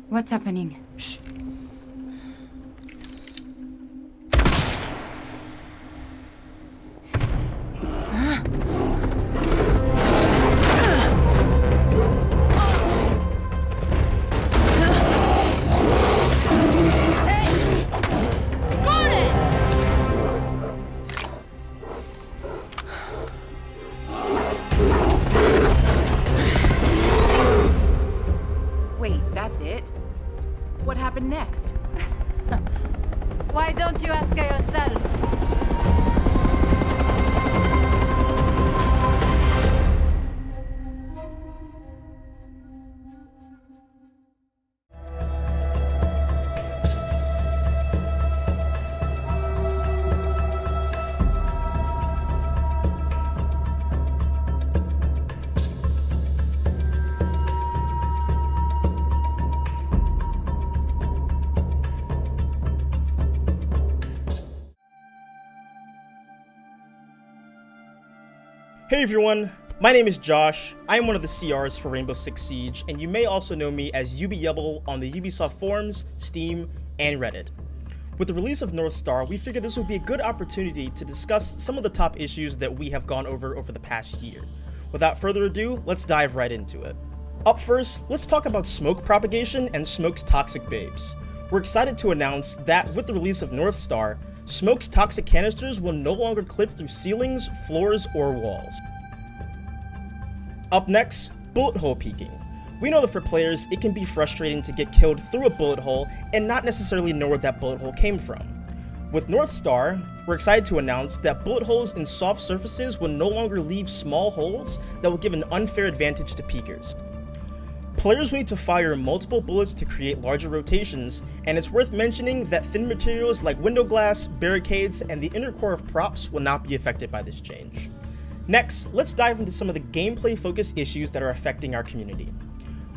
What's happening? Shh. Next. Why don't you ask her yourself? Hey everyone, my name is Josh. I am one of the CRs for Rainbow Six Siege, and you may also know me as UbiYubble on the Ubisoft forums, Steam, and Reddit. With the release of North Star, we figured this would be a good opportunity to discuss some of the top issues that we have gone over the past year. Without further ado, let's dive right into it. Up first, let's talk about smoke propagation and Smoke's toxic babes. We're excited to announce that with the release of North Star, Smoke's toxic canisters will no longer clip through ceilings, floors, or walls. Up next, bullet hole peeking. We know that for players, it can be frustrating to get killed through a bullet hole and not necessarily know where that bullet hole came from. With North Star, we're excited to announce that bullet holes in soft surfaces will no longer leave small holes that will give an unfair advantage to peekers. Players will need to fire multiple bullets to create larger rotations, and it's worth mentioning that thin materials like window glass, barricades, and the inner core of props will not be affected by this change. Next, let's dive into some of the gameplay-focused issues that are affecting our community.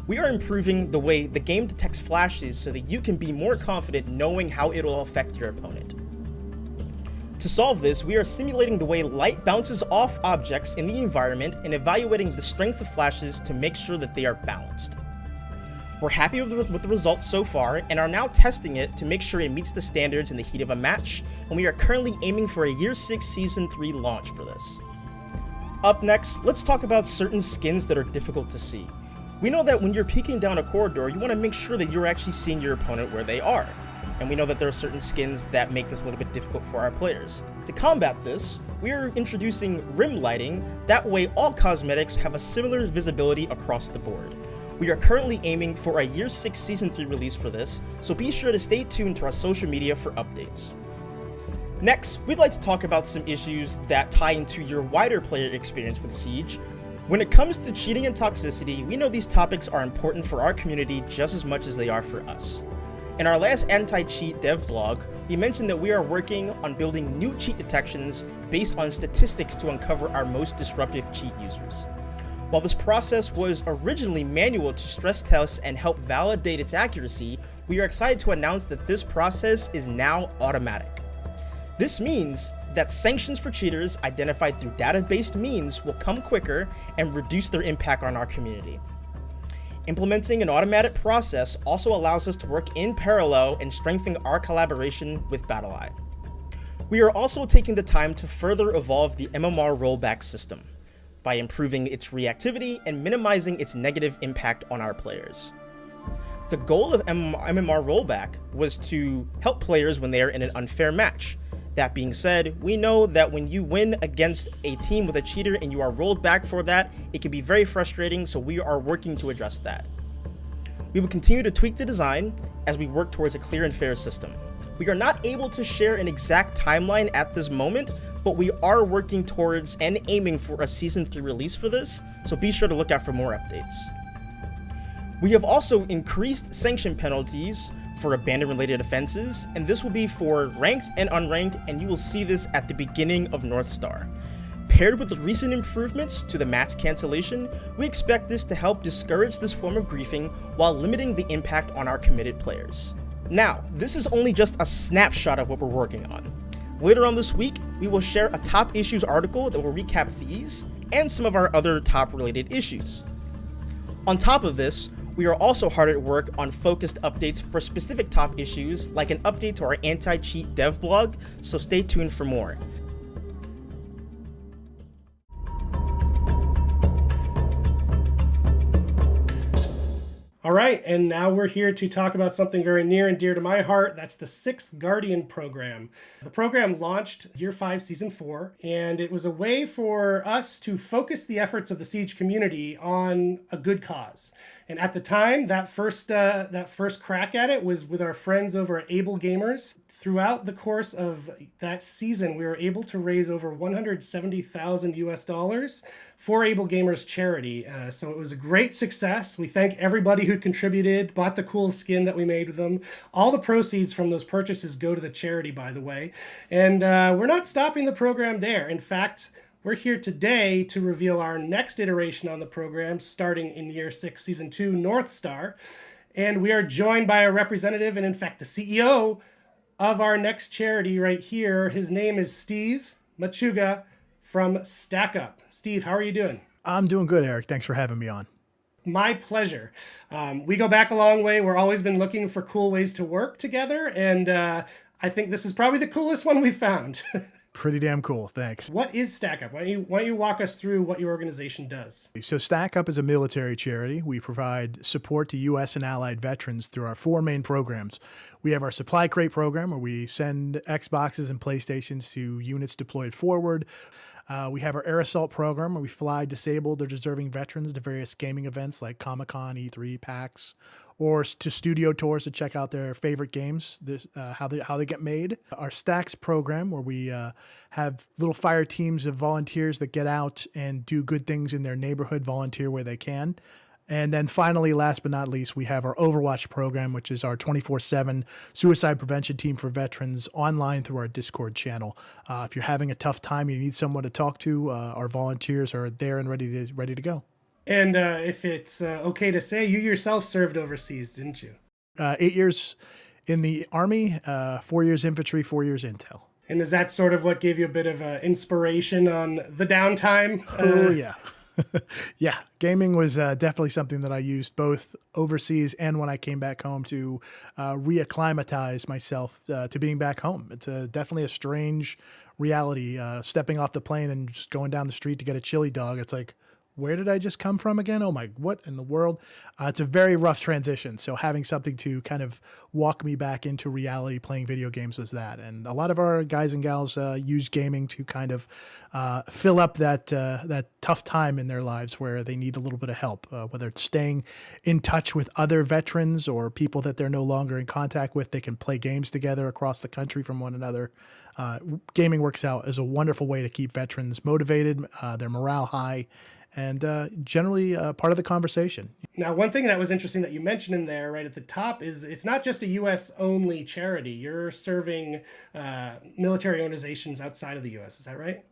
We are improving the way the game detects flashes so that you can be more confident knowing how it will affect your opponent. To solve this, we are simulating the way light bounces off objects in the environment and evaluating the strengths of flashes to make sure that they are balanced. We're happy with the results so far and are now testing it to make sure it meets the standards in the heat of a match, and we are currently aiming for a Year 6 Season 3 launch for this. Up next, let's talk about certain skins that are difficult to see. We know that when you're peeking down a corridor, you want to make sure that you're actually seeing your opponent where they are. And we know that there are certain skins that make this a little bit difficult for our players. To combat this, we are introducing rim lighting, that way all cosmetics have a similar visibility across the board. We are currently aiming for a Year 6 Season 3 release for this, so be sure to stay tuned to our social media for updates. Next, we'd like to talk about some issues that tie into your wider player experience with Siege. When it comes to cheating and toxicity, we know these topics are important for our community just as much as they are for us. In our last anti-cheat dev blog, we mentioned that we are working on building new cheat detections based on statistics to uncover our most disruptive cheat users. While this process was originally manual to stress test and help validate its accuracy, we are excited to announce that this process is now automatic. This means that sanctions for cheaters identified through data-based means will come quicker and reduce their impact on our community. Implementing an automatic process also allows us to work in parallel and strengthen our collaboration with BattleEye. We are also taking the time to further evolve the MMR rollback system by improving its reactivity and minimizing its negative impact on our players. The goal of MMR rollback was to help players when they are in an unfair match. That being said, we know that when you win against a team with a cheater and you are rolled back for that, it can be very frustrating, so we are working to address that. We will continue to tweak the design as we work towards a clear and fair system. We are not able to share an exact timeline at this moment, but we are working towards and aiming for a Season 3 release for this, so be sure to look out for more updates. We have also increased sanction penalties for abandon-related offenses, and this will be for ranked and unranked, and you will see this at the beginning of North Star. Paired with the recent improvements to the match cancellation, we expect this to help discourage this form of griefing while limiting the impact on our committed players. Now, this is only just a snapshot of what we're working on. Later on this week, we will share a top issues article that will recap these and some of our other top related issues. On top of this, we are also hard at work on focused updates for specific top issues, like an update to our anti-cheat dev blog, so stay tuned for more. All right, and now we're here to talk about something very near and dear to my heart. That's the 6th Guardian program. The program launched Year 5, Season 4, and it was a way for us to focus the efforts of the Siege community on a good cause. And at the time, that first crack at it was with our friends over at Able Gamers. Throughout the course of that season, we were able to raise over $170,000 for Able Gamers charity. So it was a great success. We thank everybody who contributed, bought the cool skin that we made with them. All the proceeds from those purchases go to the charity, by the way. And we're not stopping the program there. In fact, we're here today to reveal our next iteration on the program, starting in Year 6, Season 2, North Star. And we are joined by a representative and, in fact, the CEO of our next charity right here. His name is Steve Machuga from Stack Up. Steve, how are you doing? I'm doing good, Eric. Thanks for having me on. My pleasure. We go back a long way. We've always been looking for cool ways to work together, and I think this is probably the coolest one we found. Pretty damn cool. Thanks. What is Stack Up? Why don't you walk us through what your organization does? So Stack Up is a military charity. We provide support to U.S. and allied veterans through our 4 main programs. We have our Supply Crate program, where we send Xboxes and PlayStations to units deployed forward. We have our Air Assault program, where we fly disabled or deserving veterans to various gaming events like Comic-Con, E3, PAX, or to studio tours to check out their favorite games, how they get made. Our Stacks program, where we have little fire teams of volunteers that get out and do good things in their neighborhood, volunteer where they can. And then finally, last but not least, we have our Overwatch program, which is our 24/7 suicide prevention team for veterans online through our Discord channel. If you're having a tough time, you need someone to talk to, our volunteers are there and ready to go. And if it's okay to say, you yourself served overseas, didn't you? 8 years in the Army, 4 years infantry, 4 years intel. And is that sort of what gave you a bit of inspiration on the downtime? Oh, yeah. Yeah, gaming was definitely something that I used both overseas and when I came back home to reacclimatize myself to being back home. It's definitely a strange reality, stepping off the plane and just going down the street to get a chili dog. It's like, where did I just come from again? Oh my, what in the world? It's a very rough transition. So having something to kind of walk me back into reality playing video games was that. And a lot of our guys and gals use gaming to kind of fill up that tough time in their lives where they need a little bit of help, whether it's staying in touch with other veterans or people that they're no longer in contact with. They can play games together across the country from one another. Gaming works out as a wonderful way to keep veterans motivated, their morale high, and generally part of the conversation. Now, one thing that was interesting that you mentioned in there right at the top is it's not just a U.S.-only charity. You're serving military organizations outside of the U.S., is that right?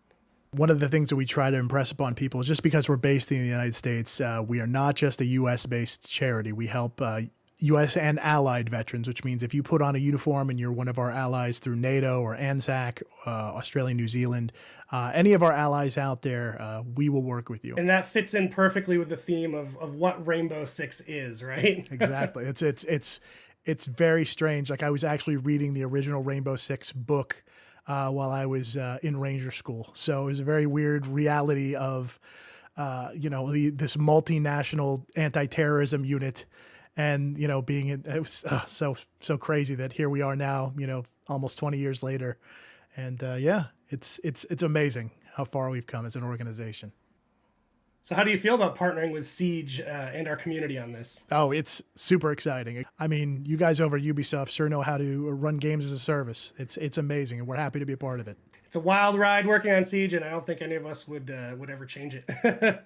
One of the things that we try to impress upon people is just because we're based in the United States, we are not just a U.S.-based charity. We help U.S. and allied veterans, which means if you put on a uniform and you're one of our allies through NATO or ANZAC, Australia, New Zealand, any of our allies out there, we will work with you. And that fits in perfectly with the theme of what Rainbow Six is, right? Exactly. It's very strange. Like I was actually reading the original Rainbow Six book while I was in Ranger School. So it was a very weird reality of, this multinational anti-terrorism unit. And, it was so crazy that here we are now, almost 20 years later. And it's amazing how far we've come as an organization. So how do you feel about partnering with Siege and our community on this? Oh, it's super exciting. I mean, you guys over at Ubisoft sure know how to run games as a service. It's amazing, and we're happy to be a part of it. It's a wild ride working on Siege, and I don't think any of us would ever change it.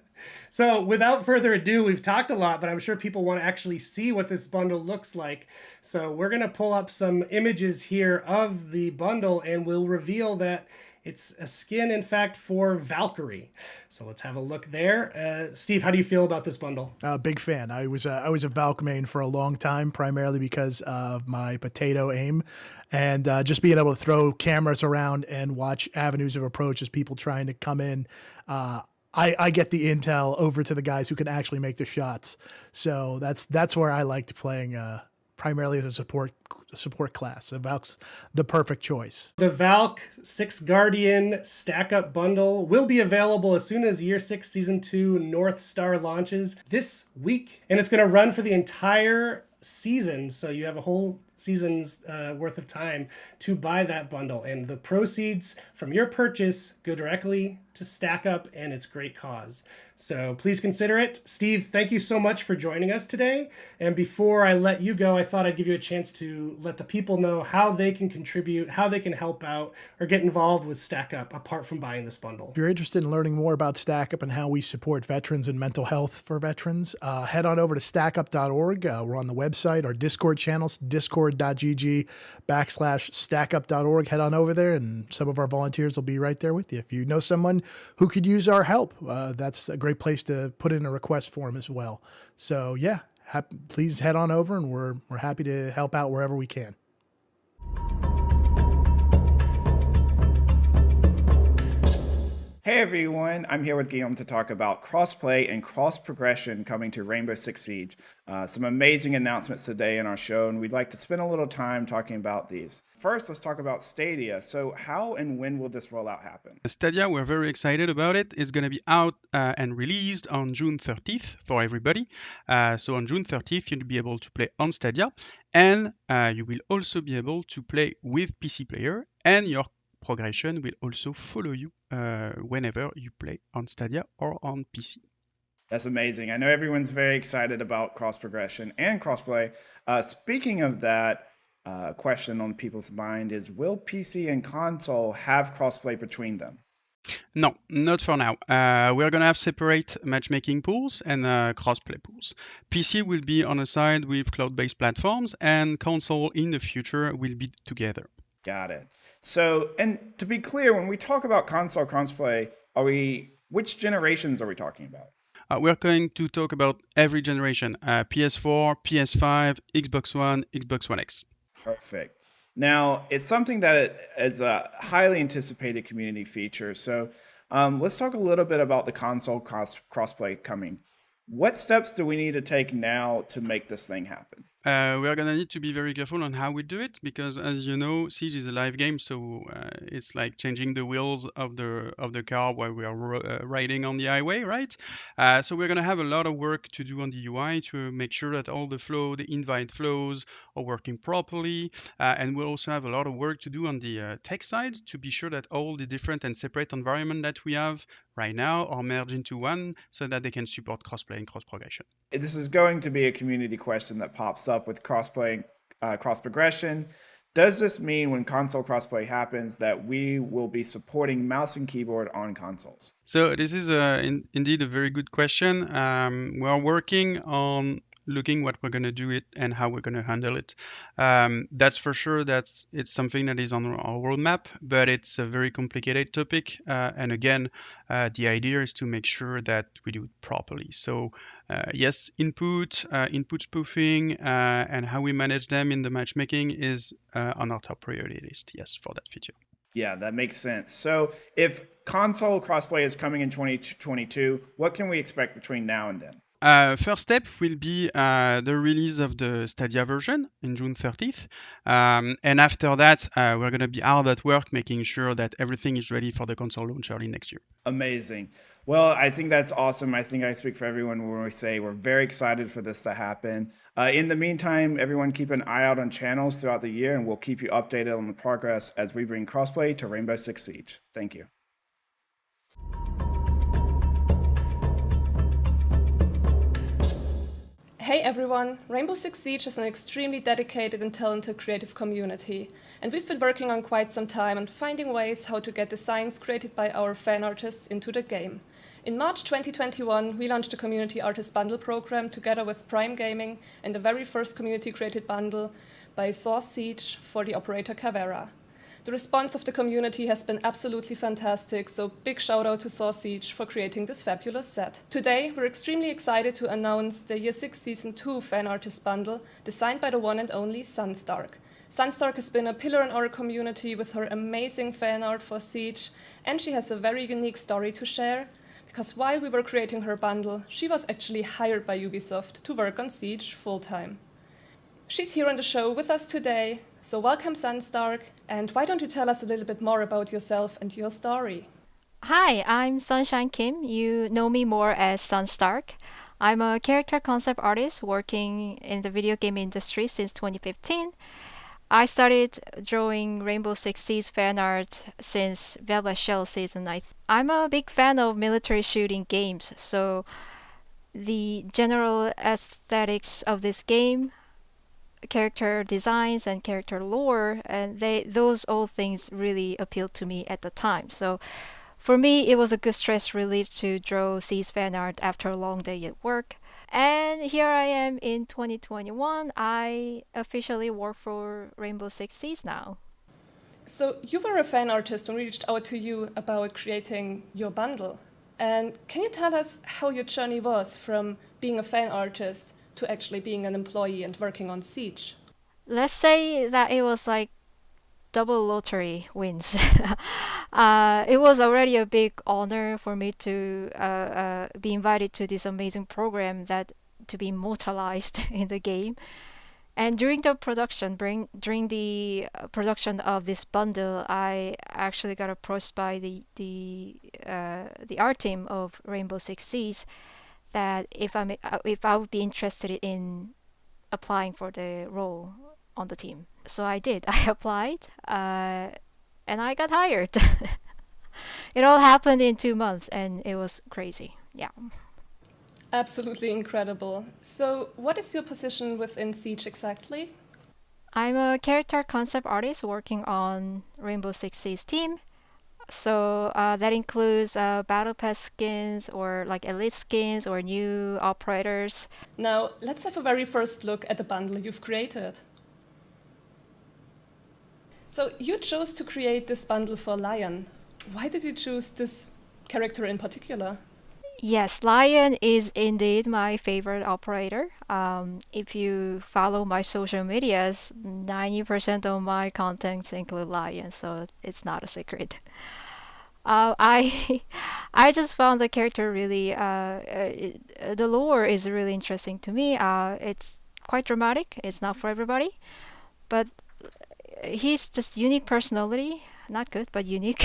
So without further ado, we've talked a lot, but I'm sure people want to actually see what this bundle looks like. So we're going to pull up some images here of the bundle, and we'll reveal that it's a skin, in fact, for Valkyrie. So let's have a look there. Steve, how do you feel about this bundle? Big fan. I was a Valk main for a long time, primarily because of my potato aim. And just being able to throw cameras around and watch avenues of approach as people trying to come in, I get the intel over to the guys who can actually make the shots. So that's where I liked playing primarily as a support class. So Valk's the perfect choice. The Valk 6 Guardian Stack Up bundle will be available as soon as Year 6 Season 2 North Star launches this week. And it's going to run for the entire season. So you have a whole season's worth of time to buy that bundle. And the proceeds from your purchase go directly to Stack Up and its great cause. So please consider it. Steve, thank you so much for joining us today. And before I let you go, I thought I'd give you a chance to let the people know how they can contribute, how they can help out, or get involved with Stack Up apart from buying this bundle. If you're interested in learning more about Stack Up and how we support veterans and mental health for veterans, head on over to stackup.org. We're on the website, our Discord channels, discord.gg/stackup.org. Head on over there, and some of our volunteers will be right there with you. If you know someone who could use our help, that's a great place to put in a request form as well. So yeah, please head on over, and we're happy to help out wherever we can. Hey everyone, I'm here with Guillaume to talk about crossplay and cross-progression coming to Rainbow Six Siege. Some amazing announcements today in our show, and we'd like to spend a little time talking about these. First, let's talk about Stadia. So how and when will this rollout happen? Stadia, we're very excited about it. It's going to be out and released on June 30th for everybody. So on June 30th, you'll be able to play on Stadia, and you will also be able to play with PC player, and your progression will also follow you whenever you play on Stadia or on PC. That's amazing. I know everyone's very excited about cross progression and crossplay. Speaking of that, question on people's mind is, will PC and console have crossplay between them? No, not for now. We're going to have separate matchmaking pools and crossplay pools. PC will be on a side with cloud-based platforms, and console in the future will be together. Got it. So, and to be clear, when we talk about console crossplay, which generations are we talking about? We're going to talk about every generation, PS4, PS5, Xbox One, Xbox One X. Perfect. Now, it's something that is a highly anticipated community feature. So let's talk a little bit about the console crossplay coming. What steps do we need to take now to make this thing happen? We're going to need to be very careful on how we do it, because as you know, Siege is a live game, so it's like changing the wheels of the car while we are riding on the highway, right? So we're going to have a lot of work to do on the UI to make sure that all the invite flows are working properly, and we'll also have a lot of work to do on the tech side to be sure that all the different and separate environment that we have right now are merged into one so that they can support crossplay and cross-progression. This is going to be a community question that pops up with crossplay, cross-progression. Does this mean when console crossplay happens that we will be supporting mouse and keyboard on consoles? So this is indeed a very good question. We are working on looking what we're going to do it and how we're going to handle it. That's for sure. It's something that is on our roadmap, but it's a very complicated topic. And again, the idea is to make sure that we do it properly. So yes, input spoofing, and how we manage them in the matchmaking is on our top priority list. Yes, for that feature. Yeah, that makes sense. So if console crossplay is coming in 2022, what can we expect between now and then? First step will be the release of the Stadia version in June 30th. And after that, we're going to be hard at work making sure that everything is ready for the console launch early next year. Amazing. Well, I think that's awesome. I think I speak for everyone when we say we're very excited for this to happen. In the meantime, everyone keep an eye out on channels throughout the year, and we'll keep you updated on the progress as we bring crossplay to Rainbow Six Siege. Thank you. Hey everyone! Rainbow Six Siege is an extremely dedicated and talented creative community, and we've been working on quite some time on finding ways how to get designs created by our fan artists into the game. In March 2021, we launched a Community Artist Bundle program together with Prime Gaming and the very first community-created bundle by Source Siege for the operator Cavera. The response of the community has been absolutely fantastic, so big shout out to Source Siege for creating this fabulous set. Today, we're extremely excited to announce the Year 6 Season 2 Fan Artist Bundle, designed by the one and only Sunstark. Sunstark has been a pillar in our community with her amazing fan art for Siege, and she has a very unique story to share, because while we were creating her bundle, she was actually hired by Ubisoft to work on Siege full-time. She's here on the show with us today, so welcome Sunstark, and why don't you tell us a little bit more about yourself and your story? Hi, I'm Sunshine Kim. You know me more as Sunstark. I'm a character concept artist working in the video game industry since 2015. I started drawing Rainbow Six Siege fan art since Velvet Shell Season 9. I'm a big fan of military shooting games, so the general aesthetics of this game, character designs and character lore, and those all things really appealed to me at the time. So for me, it was a good stress relief to draw Siege fan art after a long day at work. And here I am in 2021. I officially work for Rainbow Six Siege now. So you were a fan artist when we reached out to you about creating your bundle. And can you tell us how your journey was from being a fan artist to actually being an employee and working on Siege? Let's say that it was like double lottery wins. It was already a big honor for me to be invited to this amazing program that to be immortalized in the game. And during the production, during the production of this bundle, I actually got approached by the art team of Rainbow Six Siege that if I would be interested in applying for the role on the team. So I did. I applied, and I got hired. It all happened in 2 months, and it was crazy. Yeah. Absolutely incredible. So, what is your position within Siege exactly? I'm a character concept artist working on Rainbow Six Siege team. So that includes battle pass skins or like elite skins or new operators. Now, let's have a very first look at the bundle you've created. So you chose to create this bundle for Lion. Why did you choose this character in particular? Yes, Lion is indeed my favorite operator. If you follow my social medias, 90% of my contents include Lion, so it's not a secret. I I just found the character really the lore is really interesting to me. It's quite dramatic. It's not for everybody, but he's just unique personality. Not good, but unique.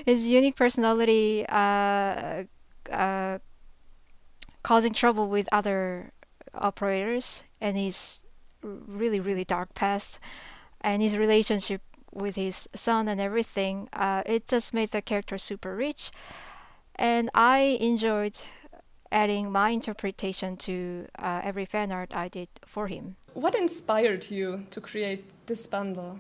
His unique personality causing trouble with other operators, and his really dark past, and his relationship with his son and everything. It just made the character super rich, and I enjoyed adding my interpretation to every fan art I did for him. What inspired you to create this bundle?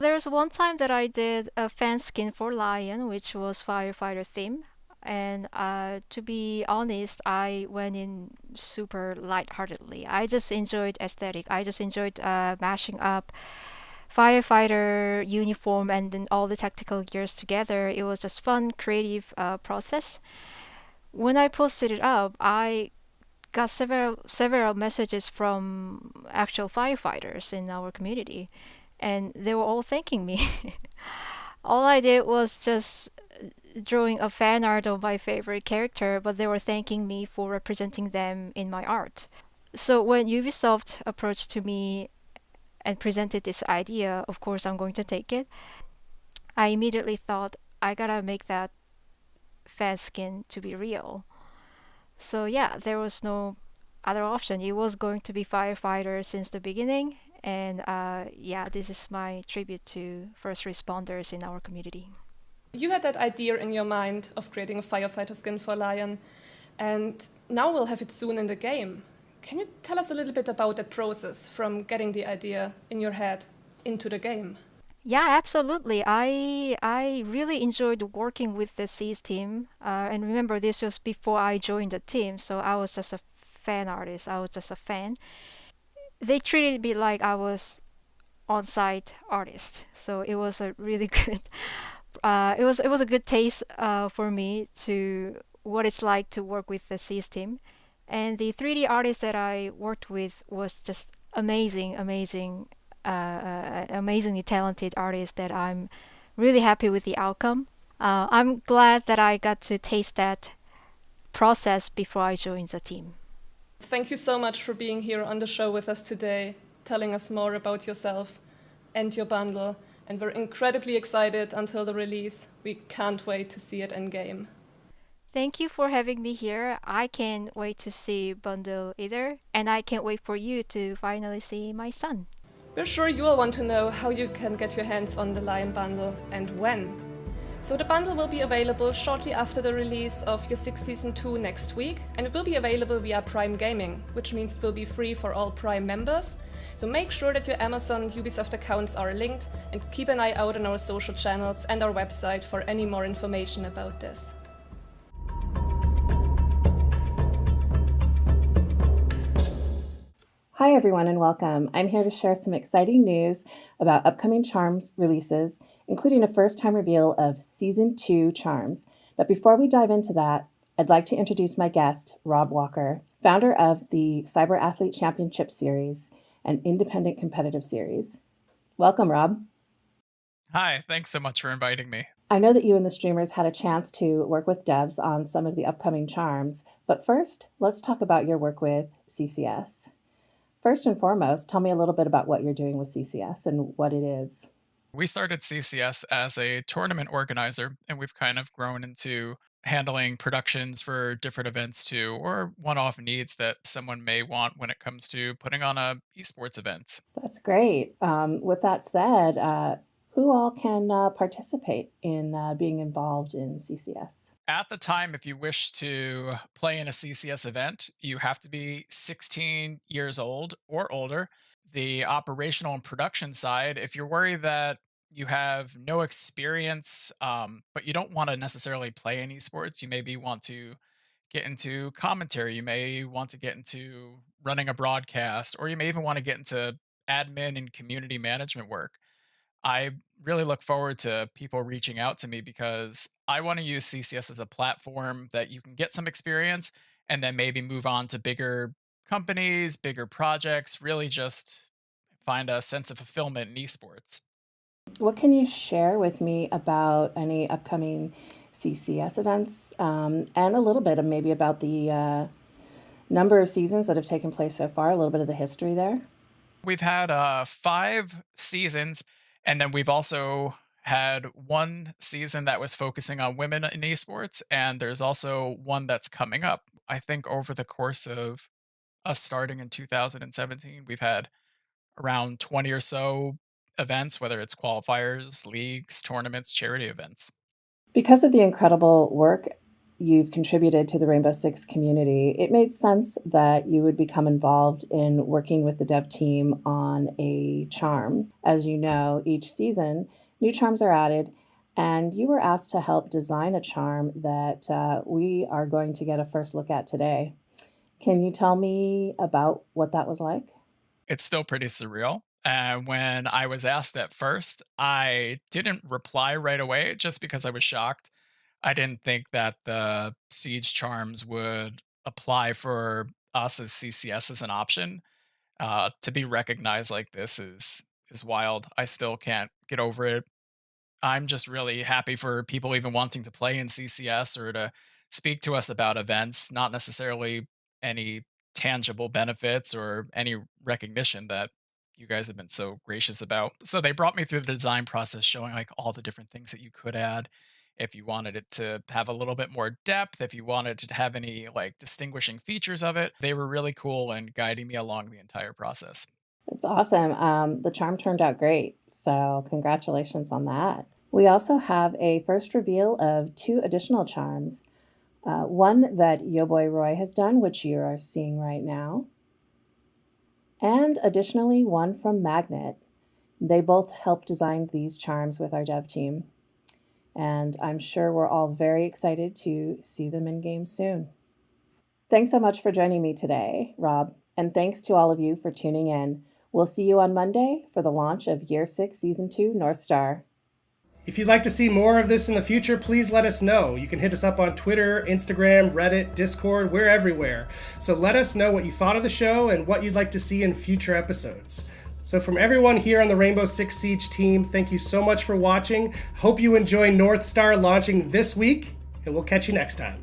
There was one time that I did a fan skin for Lion, which was firefighter theme. And to be honest, I went in super lightheartedly. I just enjoyed aesthetic. I just enjoyed mashing up firefighter uniform and then all the tactical gears together. It was just fun, creative process. When I posted it up, I got several messages from actual firefighters in our community, and they were all thanking me. All I did was just drawing a fan art of my favorite character, but they were thanking me for representing them in my art. So when Ubisoft approached to me and presented this idea, of course I'm going to take it. I immediately thought I gotta make that fan skin to be real. So yeah, there was no other option. It was going to be firefighter since the beginning, and yeah, this is my tribute to first responders in our community. You had that idea in your mind of creating a firefighter skin for Lion, and now we'll have it soon in the game. Can you tell us a little bit about that process from getting the idea in your head into the game? Yeah, absolutely. I really enjoyed working with the Siege team. And remember, this was before I joined the team, so I was just a fan artist. I was just a fan. They treated me like I was on-site artist, so it was a really good. It was a good taste for me to what it's like to work with the Siege team. And the 3D artist that I worked with was just amazingly talented artist that I'm really happy with the outcome. I'm glad that I got to taste that process before I joined the team. Thank you so much for being here on the show with us today, telling us more about yourself and your bundle. And we're incredibly excited until the release. We can't wait to see it in game. Thank you for having me here. I can't wait to see bundle either, and I can't wait for you to finally see my son. We're sure you all want to know how you can get your hands on the Lion bundle and when. So the bundle will be available shortly after the release of Year 6 Season 2 next week, and it will be available via Prime Gaming, which means it will be free for all Prime members. So make sure that your Amazon Ubisoft accounts are linked, and keep an eye out on our social channels and our website for any more information about this. Hi everyone and welcome. I'm here to share some exciting news about upcoming Charms releases, including a first-time reveal of Season 2 Charms. But before we dive into that, I'd like to introduce my guest, Rob Walker, founder of the Cyber Athlete Championship Series, an independent competitive series. Welcome, Rob. Hi, thanks so much for inviting me. I know that you and the streamers had a chance to work with devs on some of the upcoming charms, but first, let's talk about your work with CCS. First and foremost, tell me a little bit about what you're doing with CCS and what it is. We started CCS as a tournament organizer, and we've kind of grown into handling productions for different events too, or one-off needs that someone may want when it comes to putting on a esports event. That's great. With that said, who all can participate in being involved in CCS? At the time, if you wish to play in a CCS event, you have to be 16 years old or older. The operational and production side, if you're worried that you have no experience, but you don't want to necessarily play in esports, you maybe want to get into commentary, you may want to get into running a broadcast, or you may even want to get into admin and community management work. I really look forward to people reaching out to me because I want to use CCS as a platform that you can get some experience and then maybe move on to bigger companies, bigger projects, really just find a sense of fulfillment in esports. What can you share with me about any upcoming CCS events and a little bit of maybe about the number of seasons that have taken place so far, a little bit of the history there? We've had 5 seasons, and then we've also had one season that was focusing on women in esports, and there's also one that's coming up. I think over the course of us starting in 2017, we've had around 20 or so events, whether it's qualifiers, leagues, tournaments, charity events. Because of the incredible work you've contributed to the Rainbow Six community, it made sense that you would become involved in working with the dev team on a charm. As you know, each season, new charms are added, and you were asked to help design a charm that we are going to get a first look at today. Can you tell me about what that was like? It's still pretty surreal. And when I was asked at first, I didn't reply right away just because I was shocked. I didn't think that the Siege charms would apply for us as CCS as an option. To be recognized like this is wild. I still can't get over it. I'm just really happy for people even wanting to play in CCS or to speak to us about events, not necessarily any tangible benefits or any recognition that you guys have been so gracious about. So they brought me through the design process, showing like all the different things that you could add if you wanted it to have a little bit more depth, if you wanted to have any like distinguishing features of it. They were really cool and guiding me along the entire process. It's awesome. The charm turned out great, so congratulations on that. We also have a first reveal of 2 additional charms. One that Yo Boy Roy has done, which you are seeing right now, and additionally one from Magnet. They both helped design these charms with our dev team, and I'm sure we're all very excited to see them in game soon. Thanks so much for joining me today, Rob, and thanks to all of you for tuning in. We'll see you on Monday for the launch of Year 6 Season 2 North Star. If you'd like to see more of this in the future, please let us know. You can hit us up on Twitter, Instagram, Reddit, Discord. We're everywhere. So let us know what you thought of the show and what you'd like to see in future episodes. So from everyone here on the Rainbow Six Siege team, thank you so much for watching. Hope you enjoy North Star launching this week, and we'll catch you next time.